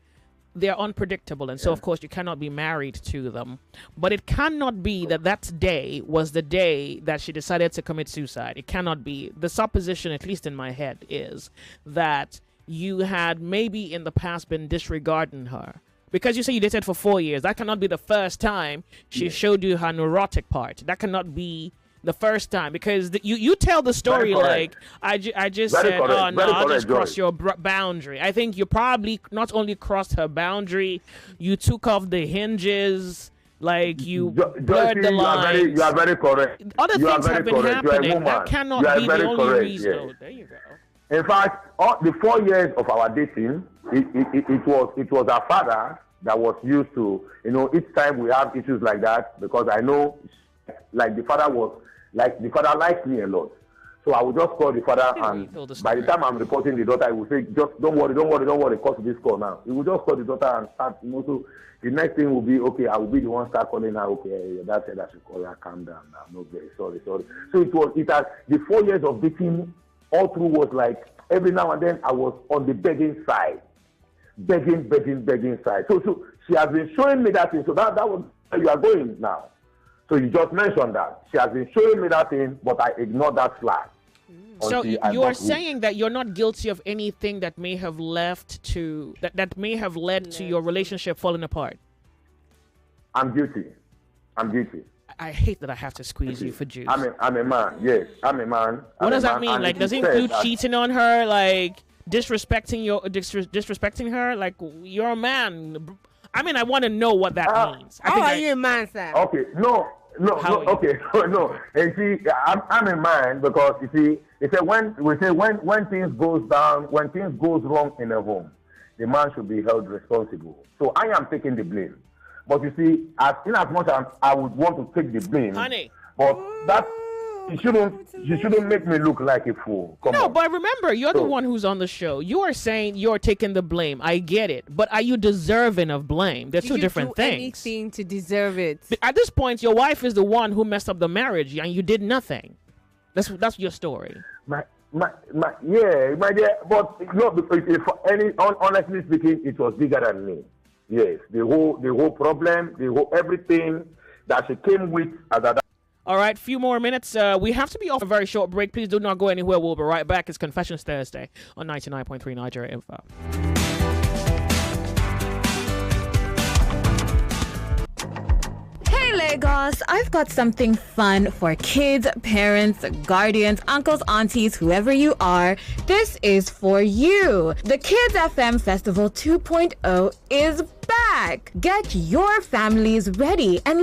they're unpredictable, and so, of course, you cannot be married to them. But it cannot be that day was the day that she decided to commit suicide. It cannot be. The supposition, at least in my head, is that you had maybe in the past been disregarding her. Because you say you dated for 4 years, that cannot be the first time she showed you her neurotic part. That cannot be the first time, because you tell the story like I just said, oh no, I'll just cross your boundary. I think you probably not only crossed her boundary, you took off the hinges, like you blurred the lines. You are very correct. Other things have been happening. That cannot be the only reason. Oh, there you go. In fact, the 4 years of our dating, it was our father that was used to, each time we have issues like that, because I know, like the father likes me a lot. So I will just call the father, and by the time I'm reporting the daughter, I will say, just don't worry, call this call now. He will just call the daughter and start, so the next thing will be, okay, I will be the one start calling her, okay, your dad said I should call her, calm down, I'm not very sorry. So the 4 years of dating all through was like, every now and then I was on the begging side. Begging side. So she has been showing me that thing, so that was where you are going now. So you just mentioned that. She has been showing me that thing, but I ignored that flag. So you are saying that you're not guilty of anything that may have led to your relationship falling apart? I'm guilty. I hate that I have to squeeze you for juice. I'm a man. Yes, I'm a man. What does that mean? Like, does it include cheating on her? Like disrespecting her? Like, you're a man. I want to know what that means. How are you a man, sir? Okay, no. Okay, no. And see, I'm a man because you see, when things goes down, when things goes wrong in a home, the man should be held responsible. So I am taking the blame. But you see, in as much as I would want to take the blame, honey, but that she shouldn't make me look like a fool. Come on. But remember, you're the one who's on the show. You are saying you're taking the blame. I get it, but are you deserving of blame? They're two different things. Anything to deserve it? At this point, your wife is the one who messed up the marriage, and you did nothing. That's your story. My dear, but honestly speaking, it was bigger than me. Yes, the whole problem, everything that she came with as a. All right, few more minutes. We have to be off a very short break. Please do not go anywhere. We'll be right back. It's Confessions Thursday on 99.3 Nigeria Info. Hey Lagos, I've got something fun for kids, parents, guardians, uncles, aunties, whoever you are. This is for you. The Kids FM Festival 2.0 is back. Get your families ready and